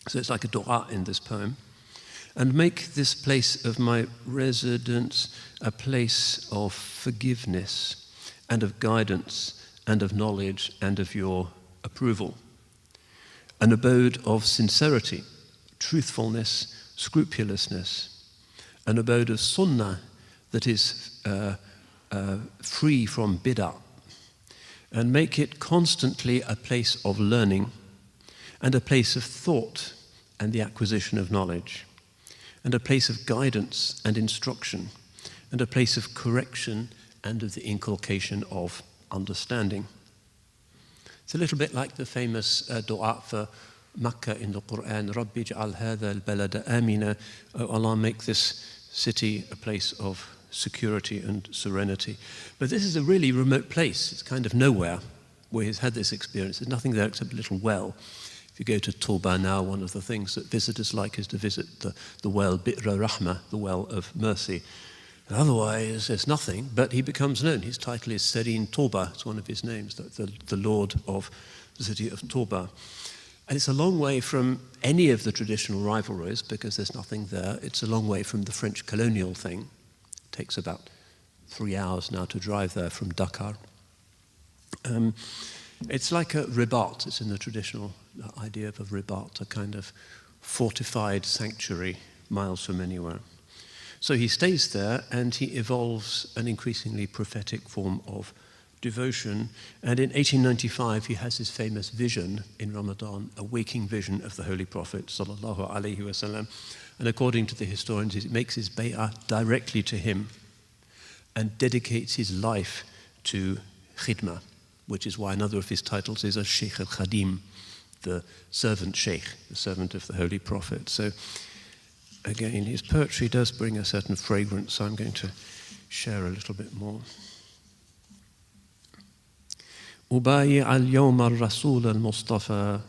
So it's like a dua in this poem. And make this place of my residence a place of forgiveness and of guidance and of knowledge and of your approval. An abode of sincerity, truthfulness, scrupulousness. An abode of sunnah that is free from bid'ah. And make it constantly a place of learning and a place of thought and the acquisition of knowledge, and a place of guidance and instruction, and a place of correction and of the inculcation of understanding. It's a little bit like the famous dua for Makkah in the Quran, Rabbi ij'al hadha al-balada amina, oh Allah, make this city a place of security and serenity. But this is a really remote place. It's kind of nowhere where he's had this experience. There's nothing there except a little well. If If you go to Touba now, one of the things that visitors like is to visit the well Bi'r Rahma, the well of mercy. And otherwise, there's nothing, but he becomes known. His title is Serin Touba, it's one of his names, the Lord of the city of Touba. And it's a long way from any of the traditional rivalries because there's nothing there. It's a long way from the French colonial thing. It takes about 3 hours now to drive there from Dakar. It's like a ribat. It's in the traditional idea of a ribat, a kind of fortified sanctuary miles from anywhere. So he stays there and he evolves an increasingly prophetic form of devotion. And in 1895, he has his famous vision in Ramadan, a waking vision of the Holy Prophet, sallallahu alaihi wasallam. And according to the historians, he makes his bay'ah directly to him and dedicates his life to khidmah, which is why another of his titles is a Sheikh al-Khadim, the servant Sheikh, the servant of the Holy Prophet. So again, his poetry does bring a certain fragrance, so I'm going to share a little bit more. أبايع اليوم الرسول المصطفى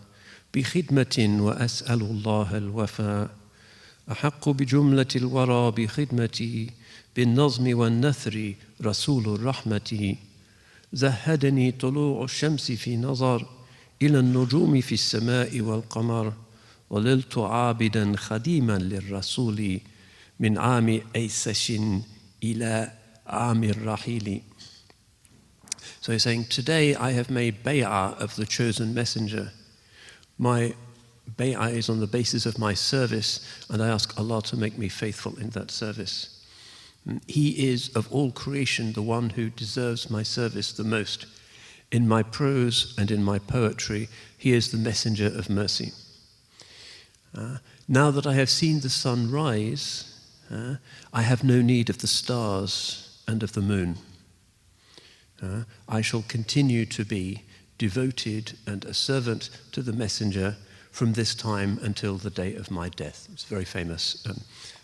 بخدمة وأسأل الله الوفاء أحق بجملة الورى بخدمتي بالنظم والنثر رسول الرحمة زهدني طلوع الشمس في نظر إلى النجوم في السماء والقمر ظللت عابدا خديما للرسول من عام أيسش إلى عام الرحيل. So he's saying, today I have made bay'ah of the chosen messenger. My bay'ah is on the basis of my service, and I ask Allah to make me faithful in that service. He is of all creation the one who deserves my service the most. In my prose and in my poetry, he is the messenger of mercy. Now that I have seen the sun rise, I have no need of the stars and of the moon. I shall continue to be devoted and a servant to the messenger from this time until the day of my death. It's a very famous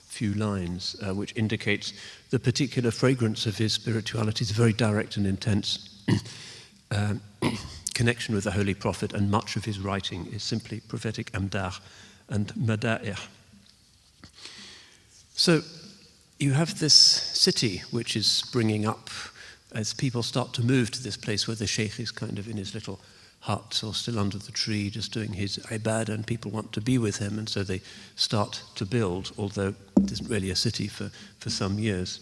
few lines which indicates the particular fragrance of his spirituality. It's very direct and intense connection with the Holy Prophet, and much of his writing is simply prophetic amdah and mada'ih. So you have this city which is springing up as people start to move to this place where the sheikh is kind of in his little hut or still under the tree just doing his ibadah, and people want to be with him, and so they start to build, although it isn't really a city for some years.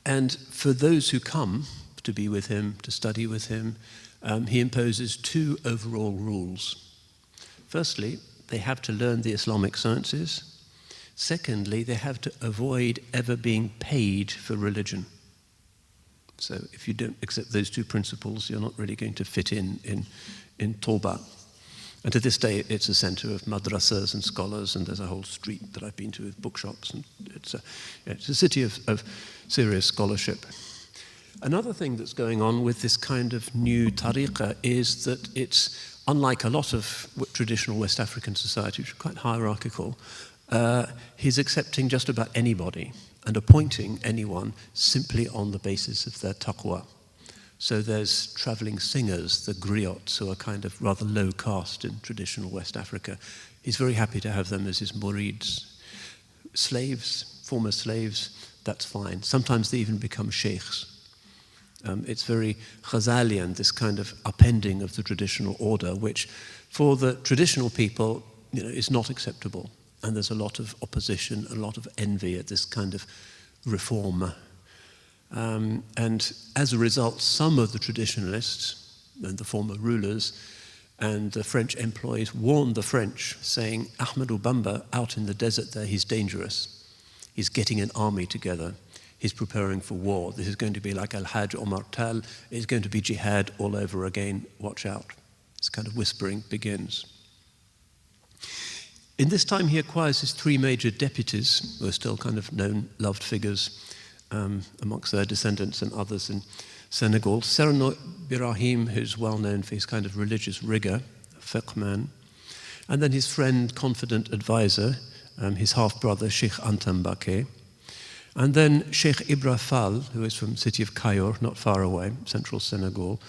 And for those who come to be with him, to study with him, he imposes two overall rules. Firstly, they have to learn the Islamic sciences. Secondly, they have to avoid ever being paid for religion. So if you don't accept those two principles, you're not really going to fit in Touba. And to this day, it's a center of madrasas and scholars, and there's a whole street that I've been to with bookshops, and it's a city of serious scholarship. Another thing that's going on with this kind of new tariqah is that it's, unlike a lot of traditional West African society, which are quite hierarchical, he's accepting just about anybody and appointing anyone simply on the basis of their taqwa. So there's traveling singers, the griots, who are kind of rather low caste in traditional West Africa. He's very happy to have them as his murids. Slaves, former slaves, that's fine. Sometimes they even become sheikhs. It's very Ghazalian, this kind of upending of the traditional order, which for the traditional people, is not acceptable. And there's a lot of opposition, a lot of envy at this kind of reform. And as a result, some of the traditionalists and the former rulers and the French employees warned the French, saying, Ahmadou Bamba, out in the desert there, he's dangerous. He's getting an army together. He's preparing for war. This is going to be like Al-Hajj Omar Tal. It's going to be jihad all over again. Watch out. This kind of whispering begins. In this time, he acquires his three major deputies, who are still kind of known, loved figures amongst their descendants and others in Senegal. Serno Birahim, who's well known for his kind of religious rigor, a fiqh man. And then his friend, confident advisor, his half-brother, Sheikh Anta Mbaké. And then Sheikh Ibra Fall, who is from the city of Kayor, not far away, central Senegal,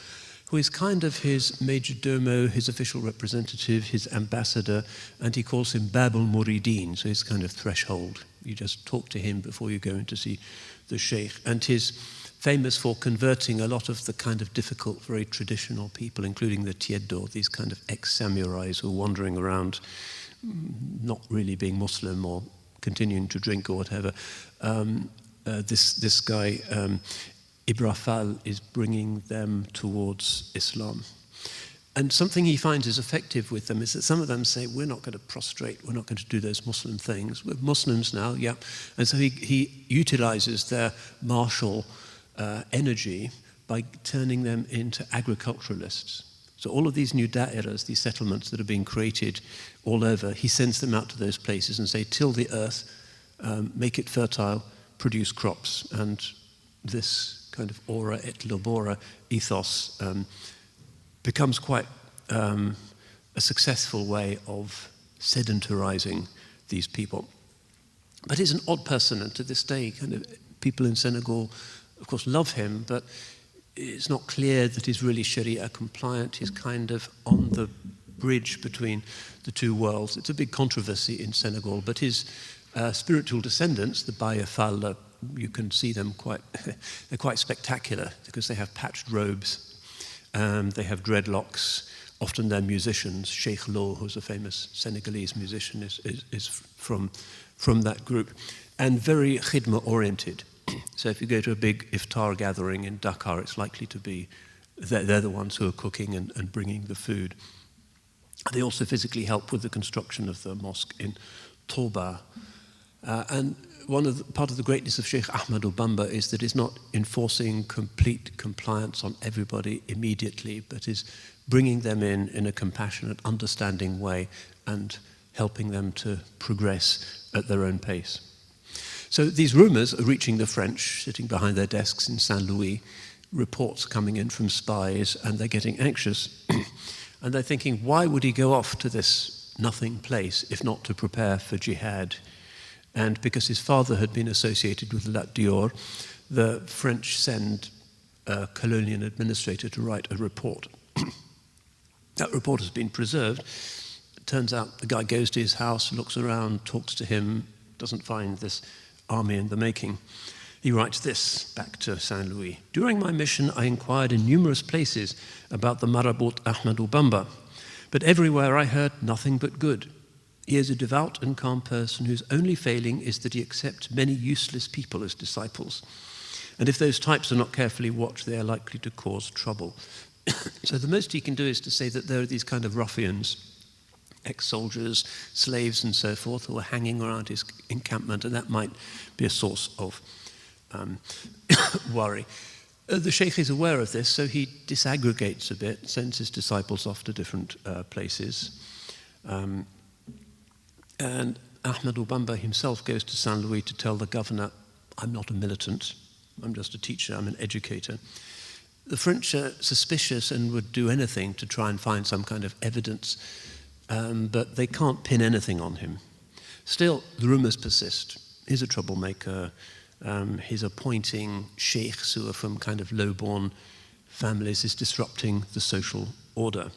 who is kind of his major domo, his official representative, his ambassador, and he calls him Bab al-Muridin, so he's kind of threshold. You just talk to him before you go in to see the sheikh. And he's famous for converting a lot of the kind of difficult, very traditional people, including the Tieddo, these kind of ex-samurais who are wandering around, not really being Muslim or continuing to drink or whatever. This guy, Ibrafal, is bringing them towards Islam. And something he finds is effective with them is that some of them say, we're not going to prostrate, we're not going to do those Muslim things. We're Muslims now, yeah. And so he utilizes their martial energy by turning them into agriculturalists. So all of these new da'iras, these settlements that are being created all over, he sends them out to those places and say, till the earth, make it fertile, produce crops. And this kind of ora et labora ethos becomes quite a successful way of sedentarizing these people. But he's an odd person, and to this day, kind of people in Senegal, of course, love him, but it's not clear that he's really Sharia compliant. He's kind of on the bridge between the two worlds. It's a big controversy in Senegal, but his spiritual descendants, the Baye Fall, you can see them they're quite spectacular because they have patched robes, they have dreadlocks, often they're musicians. Cheikh Lo, who's a famous Senegalese musician, is from that group, and very khidma oriented. So if you go to a big iftar gathering in Dakar, it's likely to be, they're the ones who are cooking and bringing the food. They also physically help with the construction of the mosque in Touba. And part of the greatness of Cheikh Ahmadou Bamba is that he's not enforcing complete compliance on everybody immediately, but is bringing them in a compassionate, understanding way and helping them to progress at their own pace. So these rumors are reaching the French, sitting behind their desks in Saint-Louis, reports coming in from spies, and they're getting anxious. And they're thinking, why would he go off to this nothing place if not to prepare for jihad? And because his father had been associated with Lat Dior, the French send a colonial administrator to write a report. That report has been preserved. It turns out the guy goes to his house, looks around, talks to him, doesn't find this army in the making. He writes this back to Saint-Louis. During my mission, I inquired in numerous places about the Marabout Ahmadou Bamba, but everywhere I heard nothing but good. He is a devout and calm person whose only failing is that he accepts many useless people as disciples. And if those types are not carefully watched, they are likely to cause trouble. So the most he can do is to say that there are these kind of ruffians, ex-soldiers, slaves and so forth, who are hanging around his encampment, and that might be a source of worry. The sheikh is aware of this, so he disaggregates a bit, sends his disciples off to different places. And Ahmadou Bamba himself goes to Saint-Louis to tell the governor, I'm not a militant, I'm just a teacher, I'm an educator. The French are suspicious and would do anything to try and find some kind of evidence, but they can't pin anything on him. Still, the rumors persist. He's a troublemaker. He's appointing sheikhs who are from kind of low-born families. He's disrupting the social order.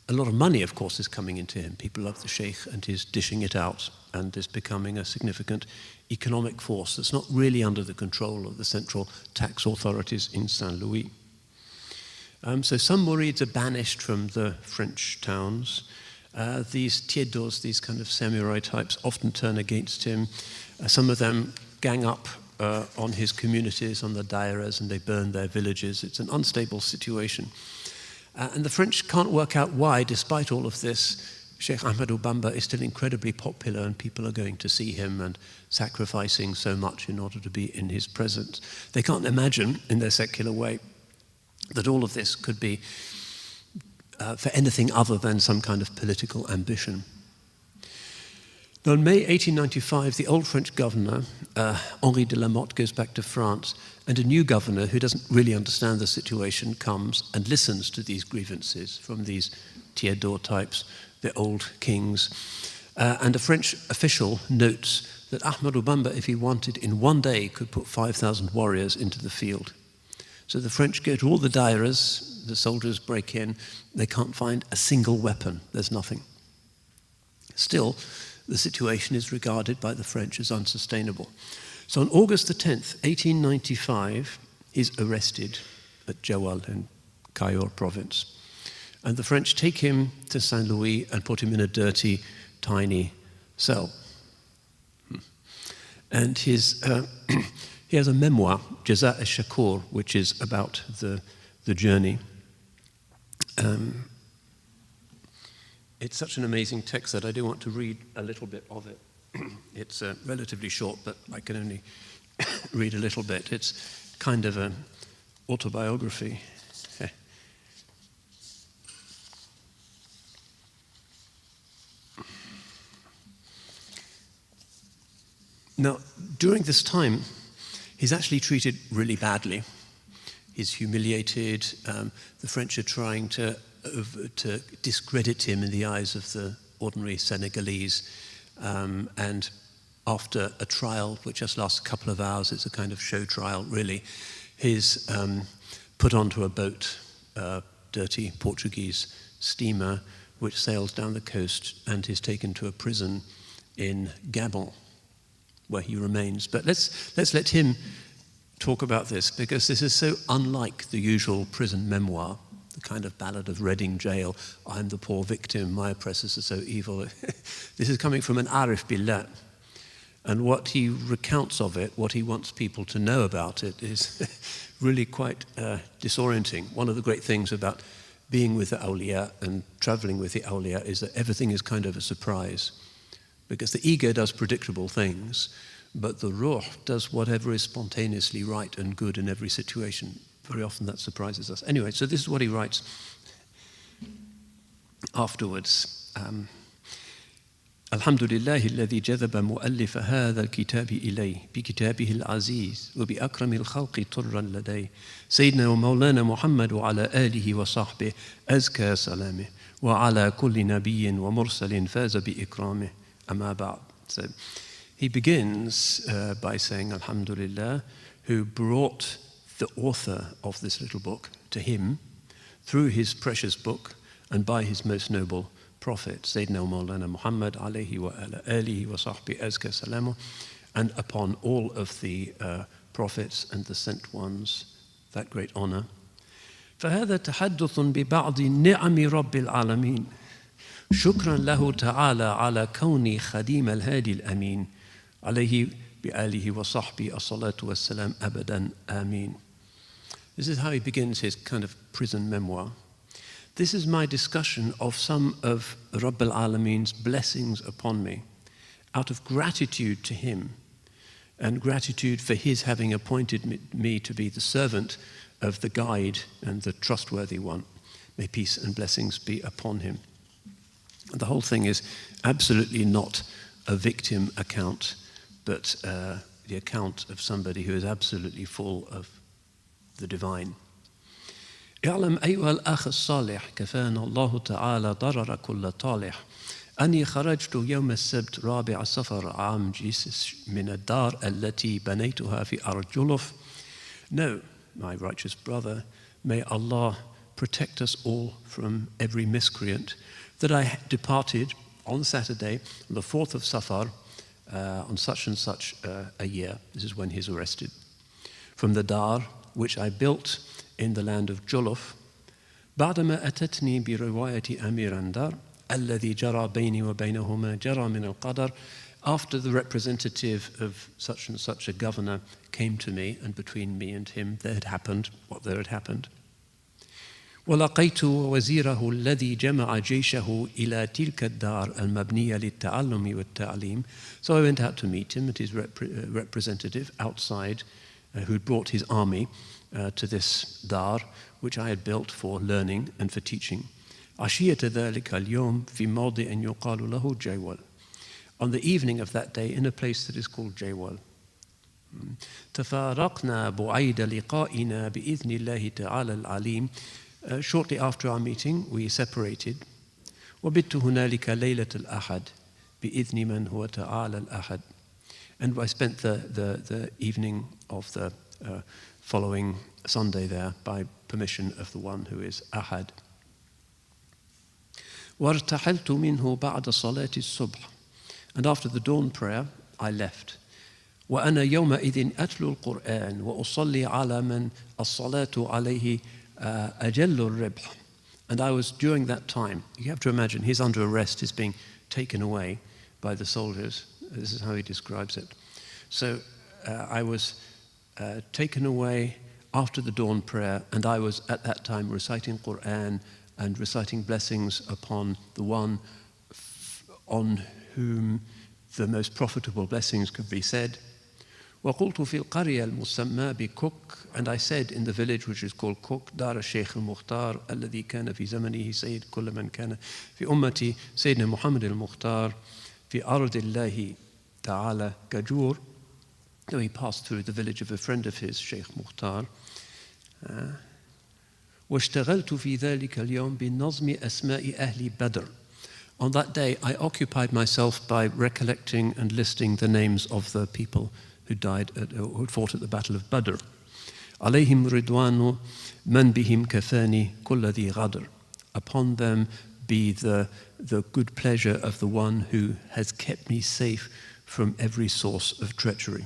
A lot of money, of course, is coming into him. People love the sheikh, and he's dishing it out, and is becoming a significant economic force that's not really under the control of the central tax authorities in Saint-Louis. So some Murids are banished from the French towns. These tieddos, these kind of samurai types, often turn against him. Some of them gang up on his communities, on the dairas, and they burn their villages. It's an unstable situation. And the French can't work out why, despite all of this, Cheikh Ahmadou Bamba is still incredibly popular, and people are going to see him and sacrificing so much in order to be in his presence. They can't imagine, in their secular way, that all of this could be for anything other than some kind of political ambition. Now, in May 1895, the old French governor, Henri de la Motte, goes back to France, and a new governor who doesn't really understand the situation comes and listens to these grievances from these tieddo types, the old kings. And a French official notes that Ahmadou Bamba, if he wanted, in one day could put 5,000 warriors into the field. So the French go to all the dairas, the soldiers break in. They can't find a single weapon. There's nothing. Still, the situation is regarded by the French as unsustainable. So on August the 10th, 1895, he's arrested at Jawal in Cayor province. And the French take him to Saint Louis and put him in a dirty, tiny cell. And he has a memoir, Jaza al-Shakur, which is about the journey. It's such an amazing text that I do want to read a little bit of it. It's relatively short, but I can only read a little bit. It's kind of an autobiography. Now, during this time, he's actually treated really badly. He's humiliated. The French are trying to discredit him in the eyes of the ordinary Senegalese. And after a trial, which just lasts a couple of hours, it's a kind of show trial, really, he's put onto a boat, a dirty Portuguese steamer, which sails down the coast, and is taken to a prison in Gabon, where he remains. But let's let him talk about this, because this is so unlike the usual prison memoir, the kind of ballad of Reading Jail. I'm the poor victim, my oppressors are so evil. This is coming from an Arif Billah. And what he recounts of it, what he wants people to know about it, is really quite disorienting. One of the great things about being with the awliya and traveling with the awliya is that everything is kind of a surprise. Because the ego does predictable things, but the ruh does whatever is spontaneously right and good in every situation. Very often that surprises us. Anyway, so this is what he writes afterwards. الحمد لله الذي جذب مؤلف هذا الكتاب إليه بكتابه العزيز وبأكرم الخلق طرا لديه سيدنا ومولانا محمد وعلى آله وصحبه أزكى سلامه وعلى كل نبي ومرسل فاز بإكرامه أما بعد. So he begins by saying Alhamdulillah, who brought the author of this little book to him through his precious book and by his most noble Prophet, Sayyidina Mawlana Muhammad alayhi wa ala alihi wa sahbihi azka salamu, and upon all of the prophets and the sent ones, that great honor. فهذا تحدث ببعض نعم رب العالمين شكرا له تعالى على كوني خديم الهادي الأمين عليه بآله وصحبه الصلاة والسلام أبدا آمين. This is how he begins his kind of prison memoir. This is my discussion of some of Rabb al-Alameen's blessings upon me, out of gratitude to him and gratitude for his having appointed me to be the servant of the guide and the trustworthy one. May peace and blessings be upon him. And the whole thing is absolutely not a victim account, but the account of somebody who is absolutely full of the divine. اعلم أيها الأخ الصالح كفانا الله تعالى ضرر كل طالح أني خرجت يوم السبت رابع صفر عام جيسس من الدار التي بنيتها في أرض جلف. No, my righteous brother, may Allah protect us all from every miscreant, that I departed on Saturday, the 4th of Safar, on such and such a year. This is when he's arrested. From the dar, which I built in the land of Juluf, بعدما أتتني برواية أمير الدار الذي جرى بيني وبينهما جرى من القدر. After the representative of such and such a governor came to me, and between me and him there had happened what there had happened. ولقيت وزيره الذي جمع جيشه إلى تلك الدار المبنية للتعلم والتعليم. So I went out to meet him and his representative outside, who brought his army to this dar, which I had built for learning and for teaching. عشية ذلك اليوم في موضع يقال له جيول. On the evening of that day, in a place that is called Jaywal. تفارقنا بعيد لقائنا بإذن الله تعالى العليم. Shortly after our meeting, we separated. وبت هنالك ليلة الأحد بإذن من هو تعالى الأحد. And I spent the evening of the following Sunday there by permission of the one who is Ahad. وارتحلت منه بعد صلاة الصبح. And after the dawn prayer, I left. وأنا يومئذ أتلو القرآن وأصلي على من الصلاة عليه أجل الربح. And I was, during that time, you have to imagine, he's under arrest, he's being taken away by the soldiers. This is how he describes it. So I was taken away after the dawn prayer, and I was at that time reciting Qur'an and reciting blessings upon the one on whom the most profitable blessings could be said. وقلت في القرية المسمى بكوك, and I said in the village which is called Cook, دار الشيخ المختار الذي كان في زمنه سيد كل من كان في أمتي سيدنا محمد المختار في أرض الله تعالى كجور. So he passed through the village of a friend of his, Sheikh Mukhtar. واشتغلت في ذلك اليوم بنظم أسماء أهل بدر. On that day, I occupied myself by recollecting and listing the names of the people who died, who fought at the Battle of Badr. عليهم رضوان من بهم كفاني كل ذي غدر. Upon them be the good pleasure of the one who has kept me safe from every source of treachery.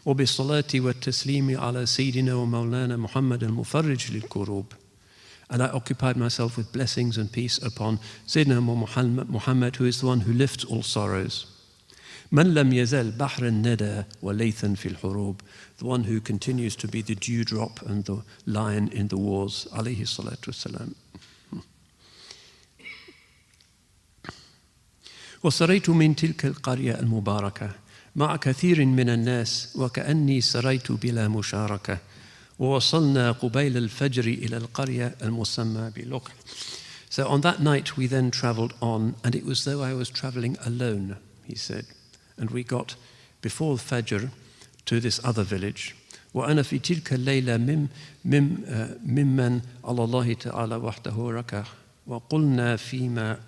وبالصلاة والتسليم على سيدنا ومولانا محمد المفرج للكروب. And I occupied myself with blessings and peace upon Sayyidina Muhammad, who is the one who lifts all sorrows. من لم يزل بحر الندى وليثا في الحروب. The one who continues to be the dewdrop and the lion in the wars. عليه الصلاة والسلام. وسريت من تلك القرية المباركة مع كثير من الناس وكأني سريت بلا مشاركة. ووصلنا قبيل الفجر إلى القرية المسمى بلوك. So on that night we then traveled on, and it was though I was traveling alone, he said. And we got before Fajr to this other village. وأنا في تلك الليلة ممن على الله تعالى وحده ركع وقلنا فيما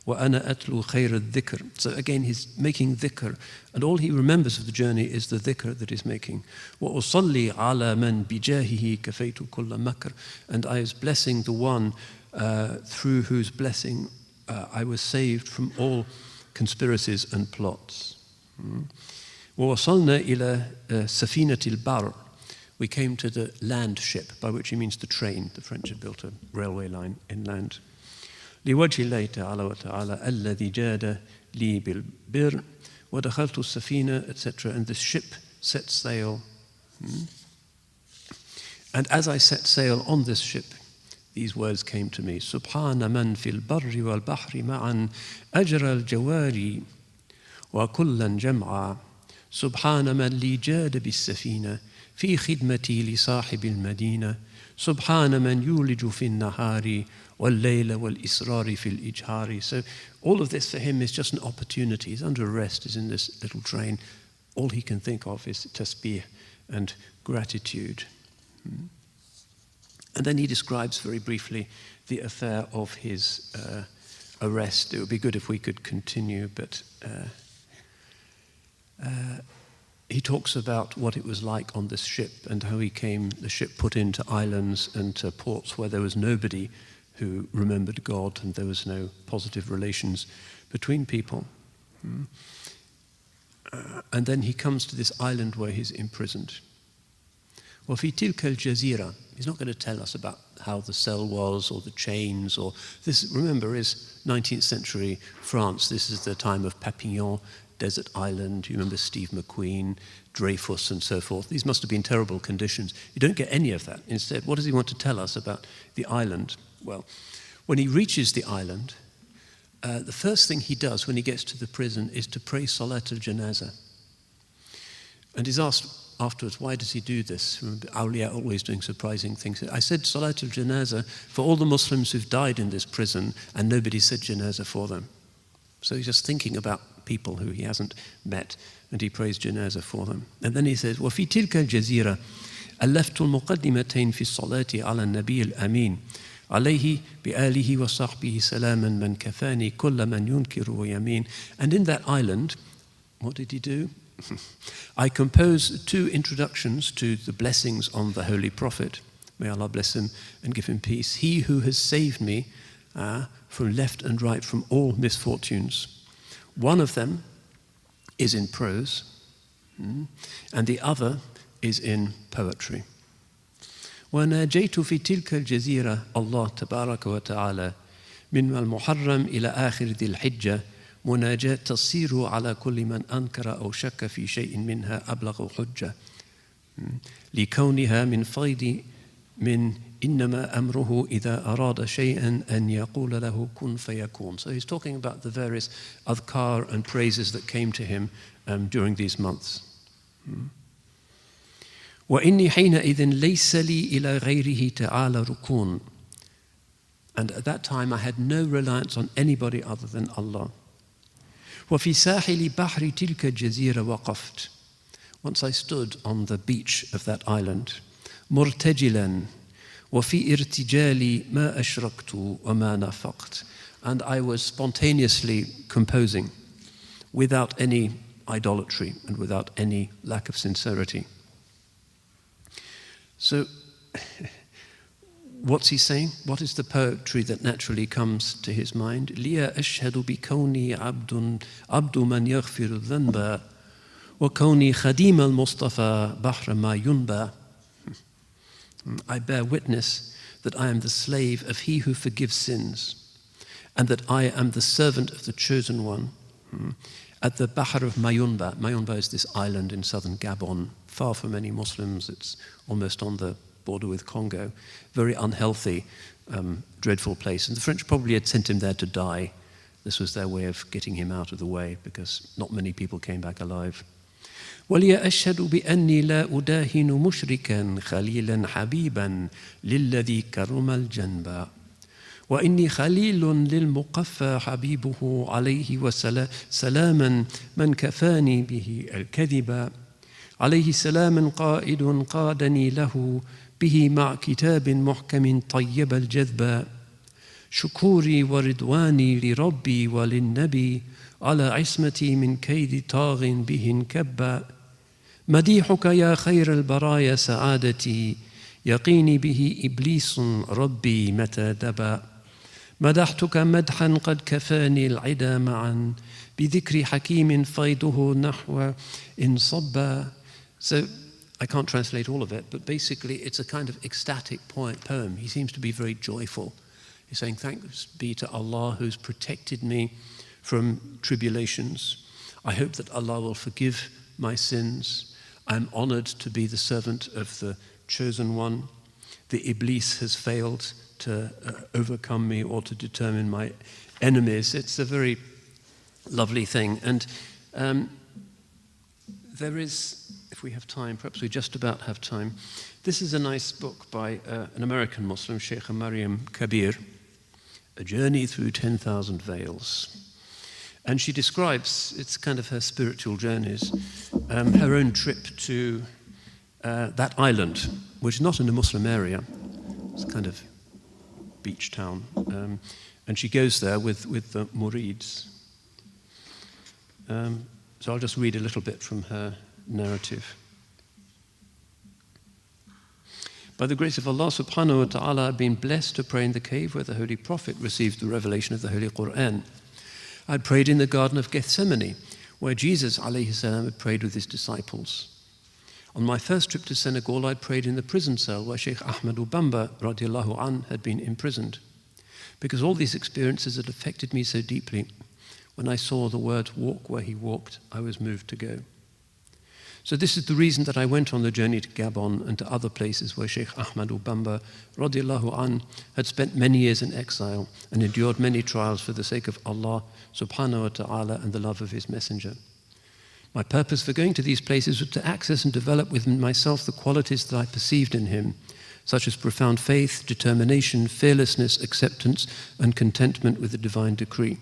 وأنا أتلو خير الذكر. So again he's making dhikr, and all he remembers of the journey is the dhikr that he's making. وأصلي على من بجاهه كفيت كل مكر. And I was blessing the one through whose blessing I was saved from all conspiracies and plots. ووصلنا إلى سفينة البر. We came to the land ship, by which he means the train. The French had built a railway line inland. لوجه الله تعالى وتعالى الذي جاد لي بالبر ودخلت السفينة, etc. And the ship set sail. And as I set sail on this ship, these words came to me. سبحان من في البر والبحر معا أجرى الجواري وكلا جمعا. سبحان من لي جاد بالسفينة في خدمتي لصاحب المدينة. سبحان من يولج في النهار والليل والإسرار في الإجهار. So all of this for him is just an opportunity. He's under arrest, he's in this little train. All he can think of is tasbih and gratitude. And then he describes very briefly the affair of his arrest. It would be good if we could continue, but he talks about what it was like on this ship and how the ship put into islands and to ports where there was nobody who remembered God and there was no positive relations between people. And then he comes to this island where he's imprisoned. وفي تلك الجزيرة. He's not going to tell us about how the cell was or the chains or this. Remember, is 19th century France. This is the time of Papillon, desert island. You remember Steve McQueen, Dreyfus, and so forth. These must have been terrible conditions. You don't get any of that. Instead, what does he want to tell us about the island? Well, when he reaches the island, the first thing he does when he gets to the prison is to pray Salat al-Janazah. And he's asked afterwards, why does he do this? Awliya always doing surprising things. I said Salat al-Janazah for all the Muslims who've died in this prison, and nobody said Janazah for them. So he's just thinking about people who he hasn't met, and he prays Janazah for them. And then he says, وَفِي تِلْكَ الْجَزِيرَةِ أَلَّفْتُ الْمُقَدِّمَتَيْن فِي الصَّلَاةِ عَلَى النَّبِيِّ الْأَمِينِ عليه بآله وصحبه سلاما من كفاني كل من ينكر ويمين. And in that island, what did he do? I composed 2 introductions to the blessings on the Holy Prophet. may Allah bless him and give him peace. He who has saved me from left and right from all misfortunes. One of them is in prose, and the other is in poetry. وناجيت في تلك الجزيرة الله تبارك وتعالى من المحرم إلى آخر ذي الحجة مناجاة تصير على كل من أنكر أو شك في شيء منها أبلغ حجة لكونها من فيض من إنما أمره إذا أراد شيئا أن يقول له كن فيكون. So he's talking about the various adhkar and praises that came to him during these months. وإني حينئذ ليس لي إلى غيره تعالى ركون. And at that time I had no reliance on anybody other than Allah. وفي ساحل بحر تلك الجزيرة وقفت. Once I stood on the beach of that island, مرتجلا وفي ارتجالي ما أشركت وما نافقت. And I was spontaneously composing without any idolatry and without any lack of sincerity. So, what's he saying? What is the poetry that naturally comes to his mind? لِيَا أَشْهَدُ بِكَوْنِي عَبْدُ مَنْ يَغْفِرُ الذَّنْبَ وَكَوْنِي خَدِيمَ الْمُصْطَفَى بَحْرَ مَا يُنْبَى. I bear witness that I am the slave of he who forgives sins, and that I am the servant of the chosen one at the Bahr of Mayunba. Mayunba is this island in southern Gabon, far from any Muslims. It's almost on the border with Congo. Very unhealthy, dreadful place. And the French probably had sent him there to die. This was their way of getting him out of the way, because not many people came back alive. وَلِيَ أَشْهَدُ بِأَنِّي لَا أُدَاهِنُ مُشْرِكًا خَلِيلًا حَبِيبًا لِلَّذِي كَرُمَ الْجَنْبَ وإني خليل للمقفى حبيبه عليه وسلاما من كفاني به الكذب عليه سلام قائد قادني له به مع كتاب محكم طيب الجذب شكوري ورضواني لربي وللنبي على عصمتي من كيد طاغ به انكب مديحك يا خير البرايا سعادتي يقيني به إبليس ربي متى دبا مدحتك مدحا قد كفاني العدا معا بذكر حكيم فيضه نحو انصب. So I can't translate all of it, but basically it's a kind of ecstatic poem. He seems to be very joyful. He's saying, thanks be to Allah who's protected me from tribulations. I hope that Allah will forgive my sins. I'm honored to be the servant of the chosen one. The Iblis has failed to overcome me or to determine my enemies. It's a very lovely thing. And there is, if we have time, perhaps we just about have time, this is a nice book by an American Muslim, Sheikh Mariam Kabir, A Journey Through 10,000 Veils. And she describes, it's kind of her spiritual journeys, her own trip to that island, which is not in a Muslim area. It's kind of beach town. And she goes there with the murids. So I'll just read a little bit from her narrative. By the grace of Allah subhanahu wa ta'ala, I've been blessed to pray in the cave where the Holy Prophet received the revelation of the Holy Quran. I'd prayed in the Garden of Gethsemane, where Jesus alayhi salam had prayed with his disciples. On my first trip to Senegal, I'd prayed in the prison cell where Cheikh Ahmadou Bamba radiallahu anh had been imprisoned. Because all these experiences had affected me so deeply, when I saw the words walk where he walked, I was moved to go. So this is the reason that I went on the journey to Gabon and to other places where Cheikh Ahmadou Bamba radiallahu anh had spent many years in exile and endured many trials for the sake of Allah subhanahu wa ta'ala and the love of his messenger. My purpose for going to these places was to access and develop within myself the qualities that I perceived in him, such as profound faith, determination, fearlessness, acceptance, and contentment with the divine decree.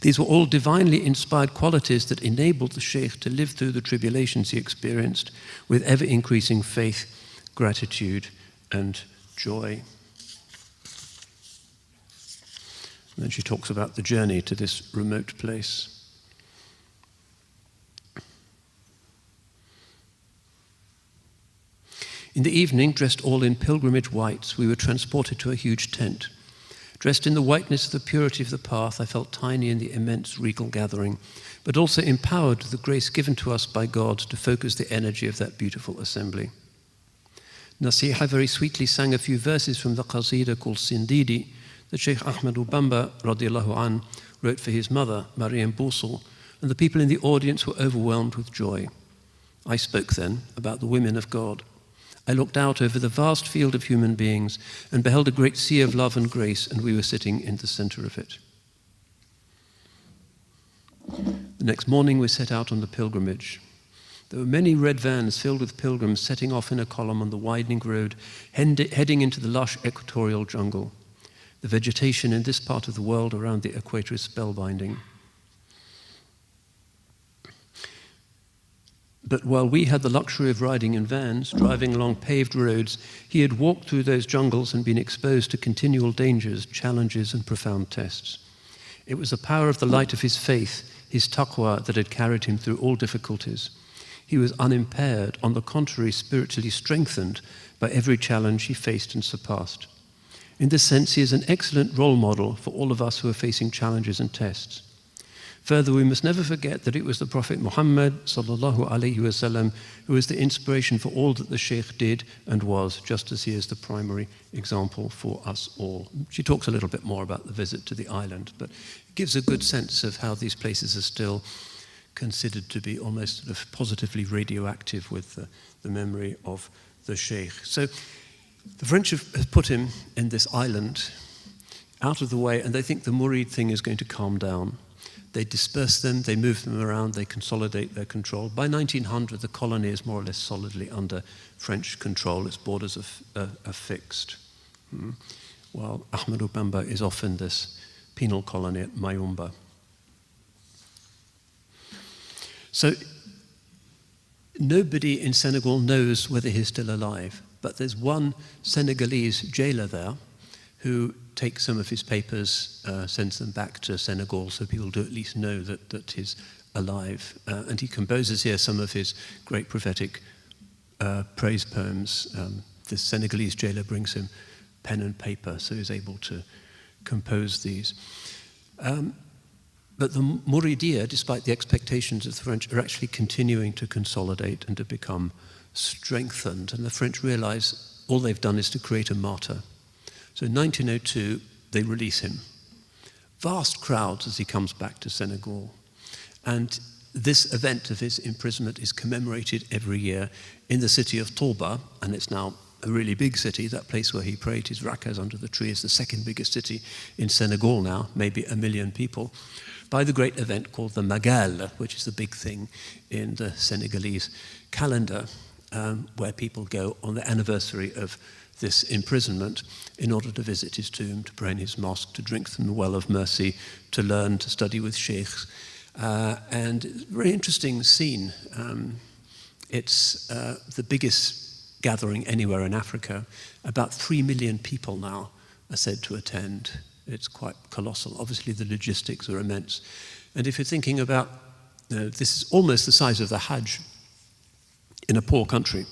These were all divinely inspired qualities that enabled the Sheikh to live through the tribulations he experienced with ever-increasing faith, gratitude, and joy. And then she talks about the journey to this remote place. In the evening, dressed all in pilgrimage whites, we were transported to a huge tent. Dressed in the whiteness of the purity of the path, I felt tiny in the immense regal gathering, but also empowered with the grace given to us by God to focus the energy of that beautiful assembly. Nasiha very sweetly sang a few verses from the qasida called Sindidi that Cheikh Ahmadou Bamba radiallahu an wrote for his mother, Mariam Boussel, and the people in the audience were overwhelmed with joy. I spoke then about the women of God. I looked out over the vast field of human beings and beheld a great sea of love and grace, and we were sitting in the center of it. The next morning we set out on the pilgrimage. There were many red vans filled with pilgrims setting off in a column on the widening road, heading into the lush equatorial jungle. The vegetation in this part of the world around the equator is spellbinding. But while we had the luxury of riding in vans, driving along paved roads, he had walked through those jungles and been exposed to continual dangers, challenges, and profound tests. It was the power of the light of his faith, his taqwa, that had carried him through all difficulties. He was unimpaired, on the contrary, spiritually strengthened by every challenge he faced and surpassed. In this sense, he is an excellent role model for all of us who are facing challenges and tests. Further, we must never forget that it was the Prophet Muhammad sallallahu alaihi wasallam who was the inspiration for all that the Sheikh did and was, just as he is the primary example for us all. She talks a little bit more about the visit to the island, but it gives a good sense of how these places are still considered to be almost sort of positively radioactive with the memory of the Sheikh. So the French have put him in this island out of the way, and they think the Murid thing is going to calm down. They disperse them, they move them around, they consolidate their control. By 1900, the colony is more or less solidly under French control. Its borders are fixed. While Ahmadou Bamba is off in this penal colony at Mayumba. So nobody in Senegal knows whether he's still alive, but there's one Senegalese jailer there who takes some of his papers, sends them back to Senegal so people do at least know that he's alive. And he composes here some of his great prophetic praise poems. This Senegalese jailer brings him pen and paper, so he's able to compose these. But the Mouridia, despite the expectations of the French, are actually continuing to consolidate and to become strengthened. And the French realize all they've done is to create a martyr. So in 1902, they release him. Vast crowds as he comes back to Senegal. And this event of his imprisonment is commemorated every year in the city of Touba, and it's now a really big city. That place where he prayed his rakas under the tree is the second biggest city in Senegal now, maybe 1 million people, by the great event called the Magal, which is the big thing in the Senegalese calendar, where people go on the anniversary of this imprisonment in order to visit his tomb, to pray in his mosque, to drink from the well of mercy, to learn, to study with sheikhs. And it's a very interesting scene. It's the biggest gathering anywhere in Africa. About 3 million people now are said to attend. It's quite colossal. Obviously, the logistics are immense. And if you're thinking about, this is almost the size of the Hajj in a poor country.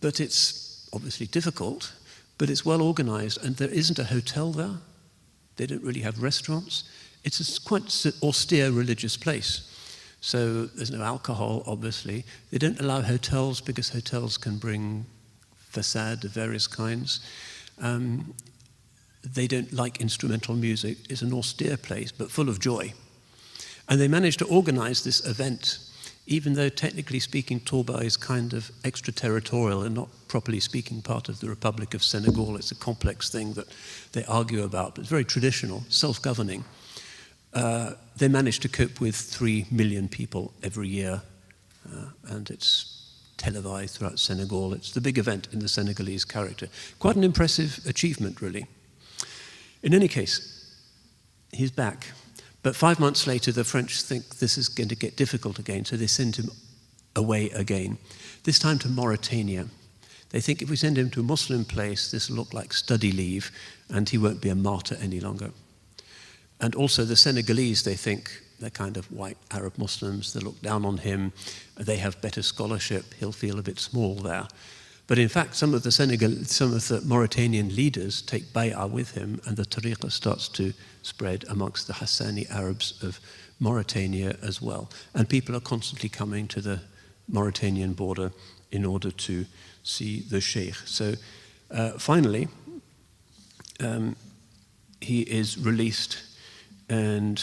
But it's obviously difficult, but it's well organized, and there isn't a hotel there. They don't really have restaurants. It's a quite austere religious place. So there's no alcohol, obviously. They don't allow hotels because hotels can bring facade of various kinds. They don't like instrumental music. It's an austere place, but full of joy. And they managed to organize this event, even though technically speaking, Touba is kind of extraterritorial and not properly speaking part of the Republic of Senegal. It's a complex thing that they argue about, but it's very traditional, self-governing. They managed to cope with 3 million people every year, and it's televised throughout Senegal. It's the big event in the Senegalese character. Quite an impressive achievement, really. In any case, he's back. But 5 months later, the French think this is going to get difficult again, so they send him away again, this time to Mauritania. They think if we send him to a Muslim place, this will look like study leave, and he won't be a martyr any longer. And also the Senegalese, they think, they're kind of white Arab Muslims, they look down on him, they have better scholarship, he'll feel a bit small there. But in fact, some of the Mauritanian leaders take bay'ah with him, and the tariqah starts to spread amongst the Hassani Arabs of Mauritania as well. And people are constantly coming to the Mauritanian border in order to see the Sheikh. So finally, he is released and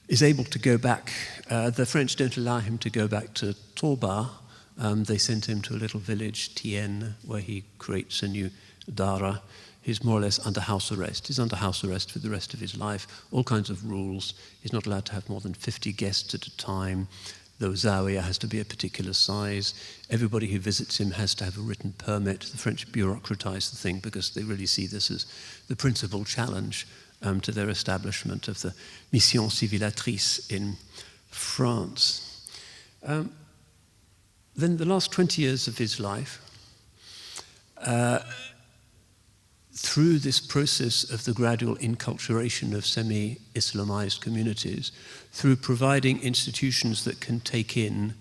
is able to go back. The French don't allow him to go back to Touba. They sent him to a little village, Tien, where he creates a new dara. He's more or less under house arrest. He's under house arrest for the rest of his life. All kinds of rules. He's not allowed to have more than 50 guests at a time. The zawiya has to be a particular size. Everybody who visits him has to have a written permit. The French bureaucratize the thing because they really see this as the principal challenge to their establishment of the mission civilatrice in France. Then the last 20 years of his life, through this process of the gradual enculturation of semi-Islamized communities, through providing institutions that can take in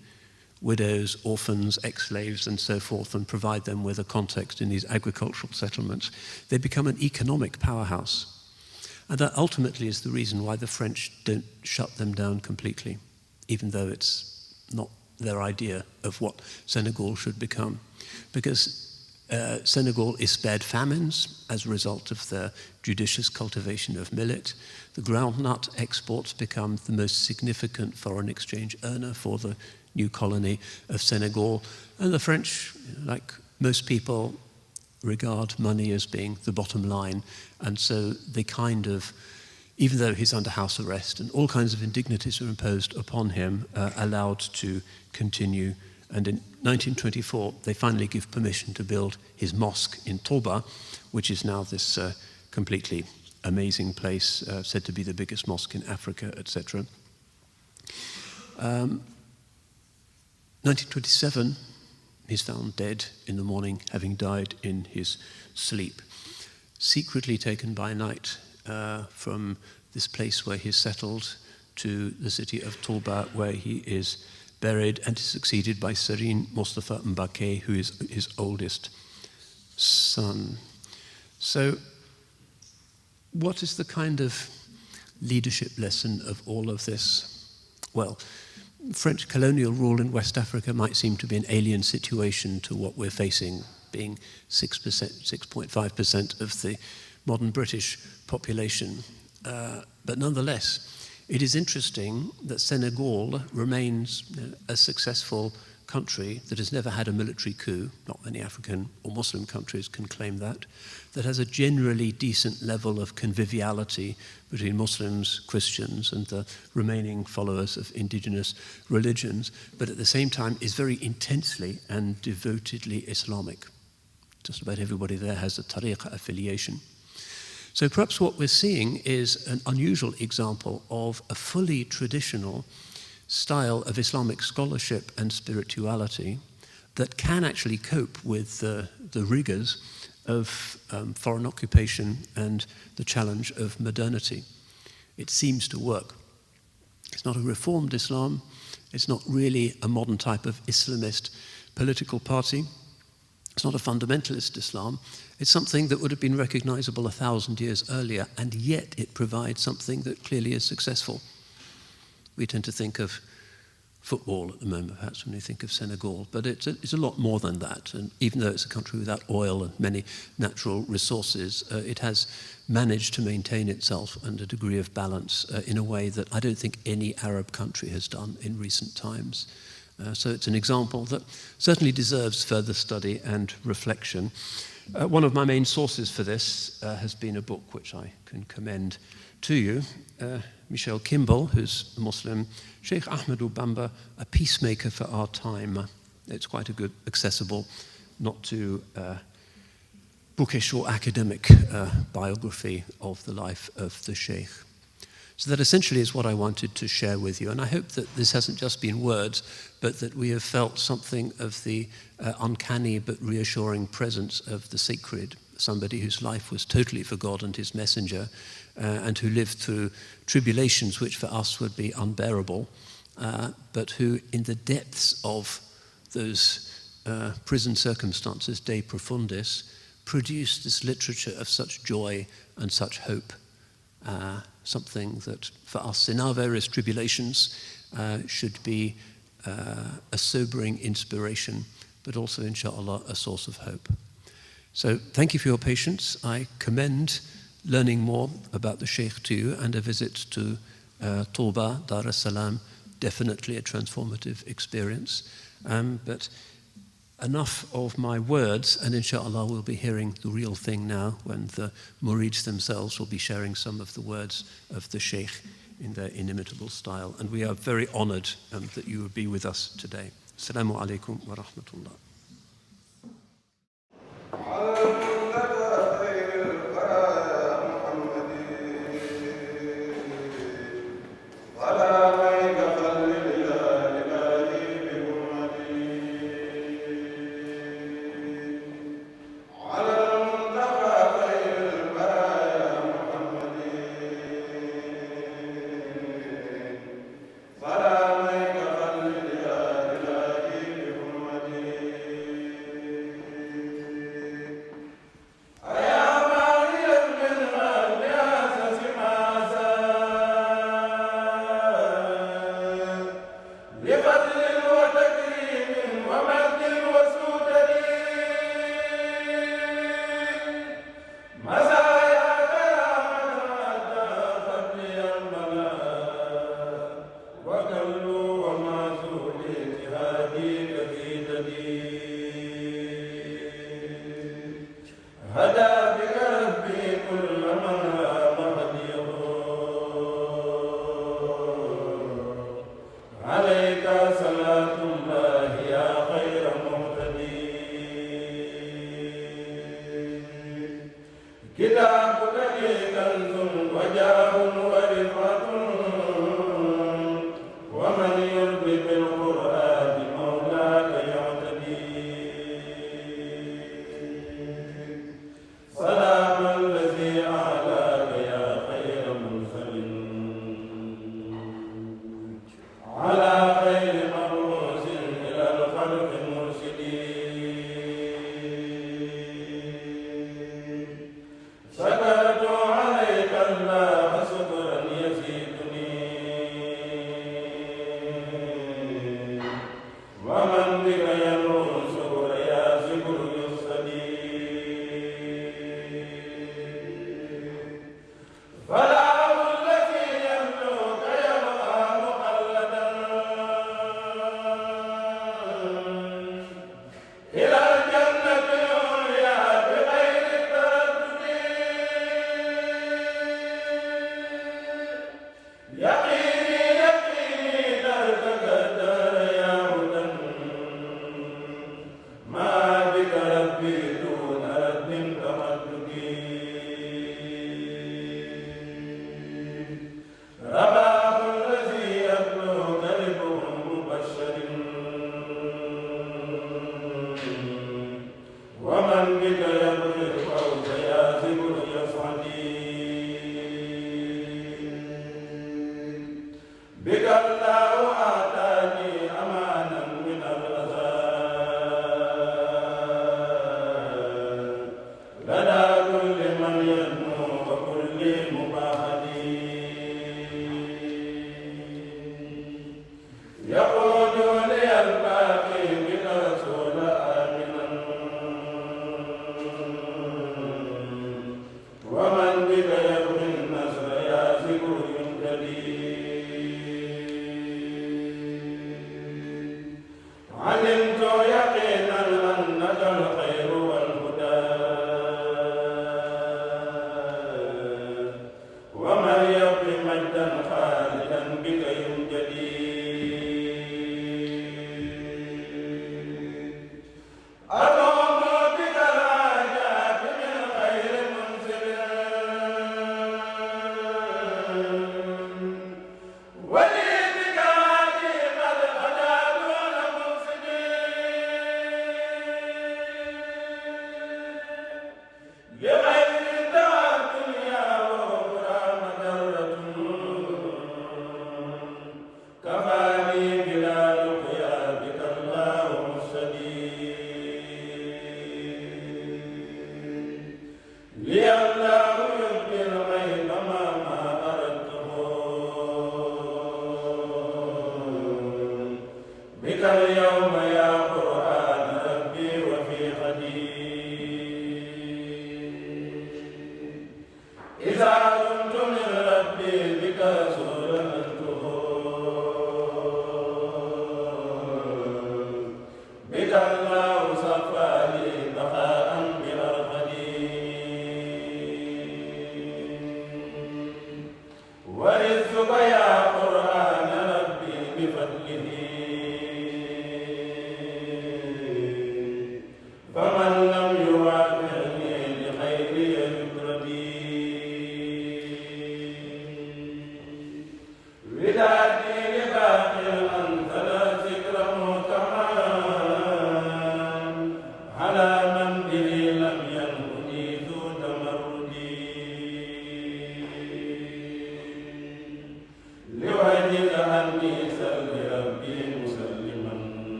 widows, orphans, ex-slaves, and so forth, and provide them with a context in these agricultural settlements, they become an economic powerhouse. And that ultimately is the reason why the French don't shut them down completely, even though it's not their idea of what Senegal should become. Because Senegal is spared famines as a result of the judicious cultivation of millet. The groundnut exports become the most significant foreign exchange earner for the new colony of Senegal. And the French, like most people, regard money as being the bottom line. And so they kind of, even though he's under house arrest and all kinds of indignities are imposed upon him, allowed to continue. And in 1924, they finally give permission to build his mosque in Touba, which is now this completely amazing place, said to be the biggest mosque in Africa, etc. 1927, he's found dead in the morning, having died in his sleep, secretly taken by night from this place where he's settled to the city of Touba, where he is buried, and is succeeded by Serigne Moustapha Mbacké, who is his oldest son. So what is the kind of leadership lesson of all of this? Well, French colonial rule in West Africa might seem to be an alien situation to what we're facing, being 6.5% of the modern British population. But nonetheless, it is interesting that Senegal remains a successful country that has never had a military coup. Not many African or Muslim countries can claim that has a generally decent level of conviviality between Muslims, Christians, and the remaining followers of indigenous religions, but at the same time is very intensely and devotedly Islamic. Just about everybody there has a tariqah affiliation. So perhaps what we're seeing is an unusual example of a fully traditional style of Islamic scholarship and spirituality that can actually cope with the rigors of foreign occupation and the challenge of modernity. It seems to work. It's not a reformed Islam. It's not really a modern type of Islamist political party. It's not a fundamentalist Islam. It's something that would have been recognizable 1,000 years earlier, and yet it provides something that clearly is successful. We tend to think of football at the moment, perhaps, when we think of Senegal, but it's a lot more than that. And even though it's a country without oil and many natural resources, it has managed to maintain itself and a degree of balance in a way that I don't think any Arab country has done in recent times. So it's an example that certainly deserves further study and reflection. One of my main sources for this has been a book which I can commend to you. Michel Kimball, who's a Muslim, Cheikh Ahmadou Bamba, A Peacemaker for Our Time. It's quite a good, accessible, not too bookish or academic biography of the life of the Sheikh. So that essentially is what I wanted to share with you. And I hope that this hasn't just been words, but that we have felt something of the uncanny but reassuring presence of the sacred, somebody whose life was totally for God and his messenger, and who lived through tribulations which for us would be unbearable, but who in the depths of those prison circumstances, de profundis, produced this literature of such joy and such hope, something that for us in our various tribulations should be a sobering inspiration, but also, inshallah, a source of hope. So thank you for your patience. I commend learning more about the Sheikh to you, and a visit to Touba, Dar es Salaam, definitely a transformative experience. But enough of my words, and inshallah we'll be hearing the real thing now when the murids themselves will be sharing some of the words of the Sheikh in their inimitable style. And we are very honored that you would be with us today. Assalamu alaikum wa rahmatullah.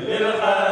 للخالق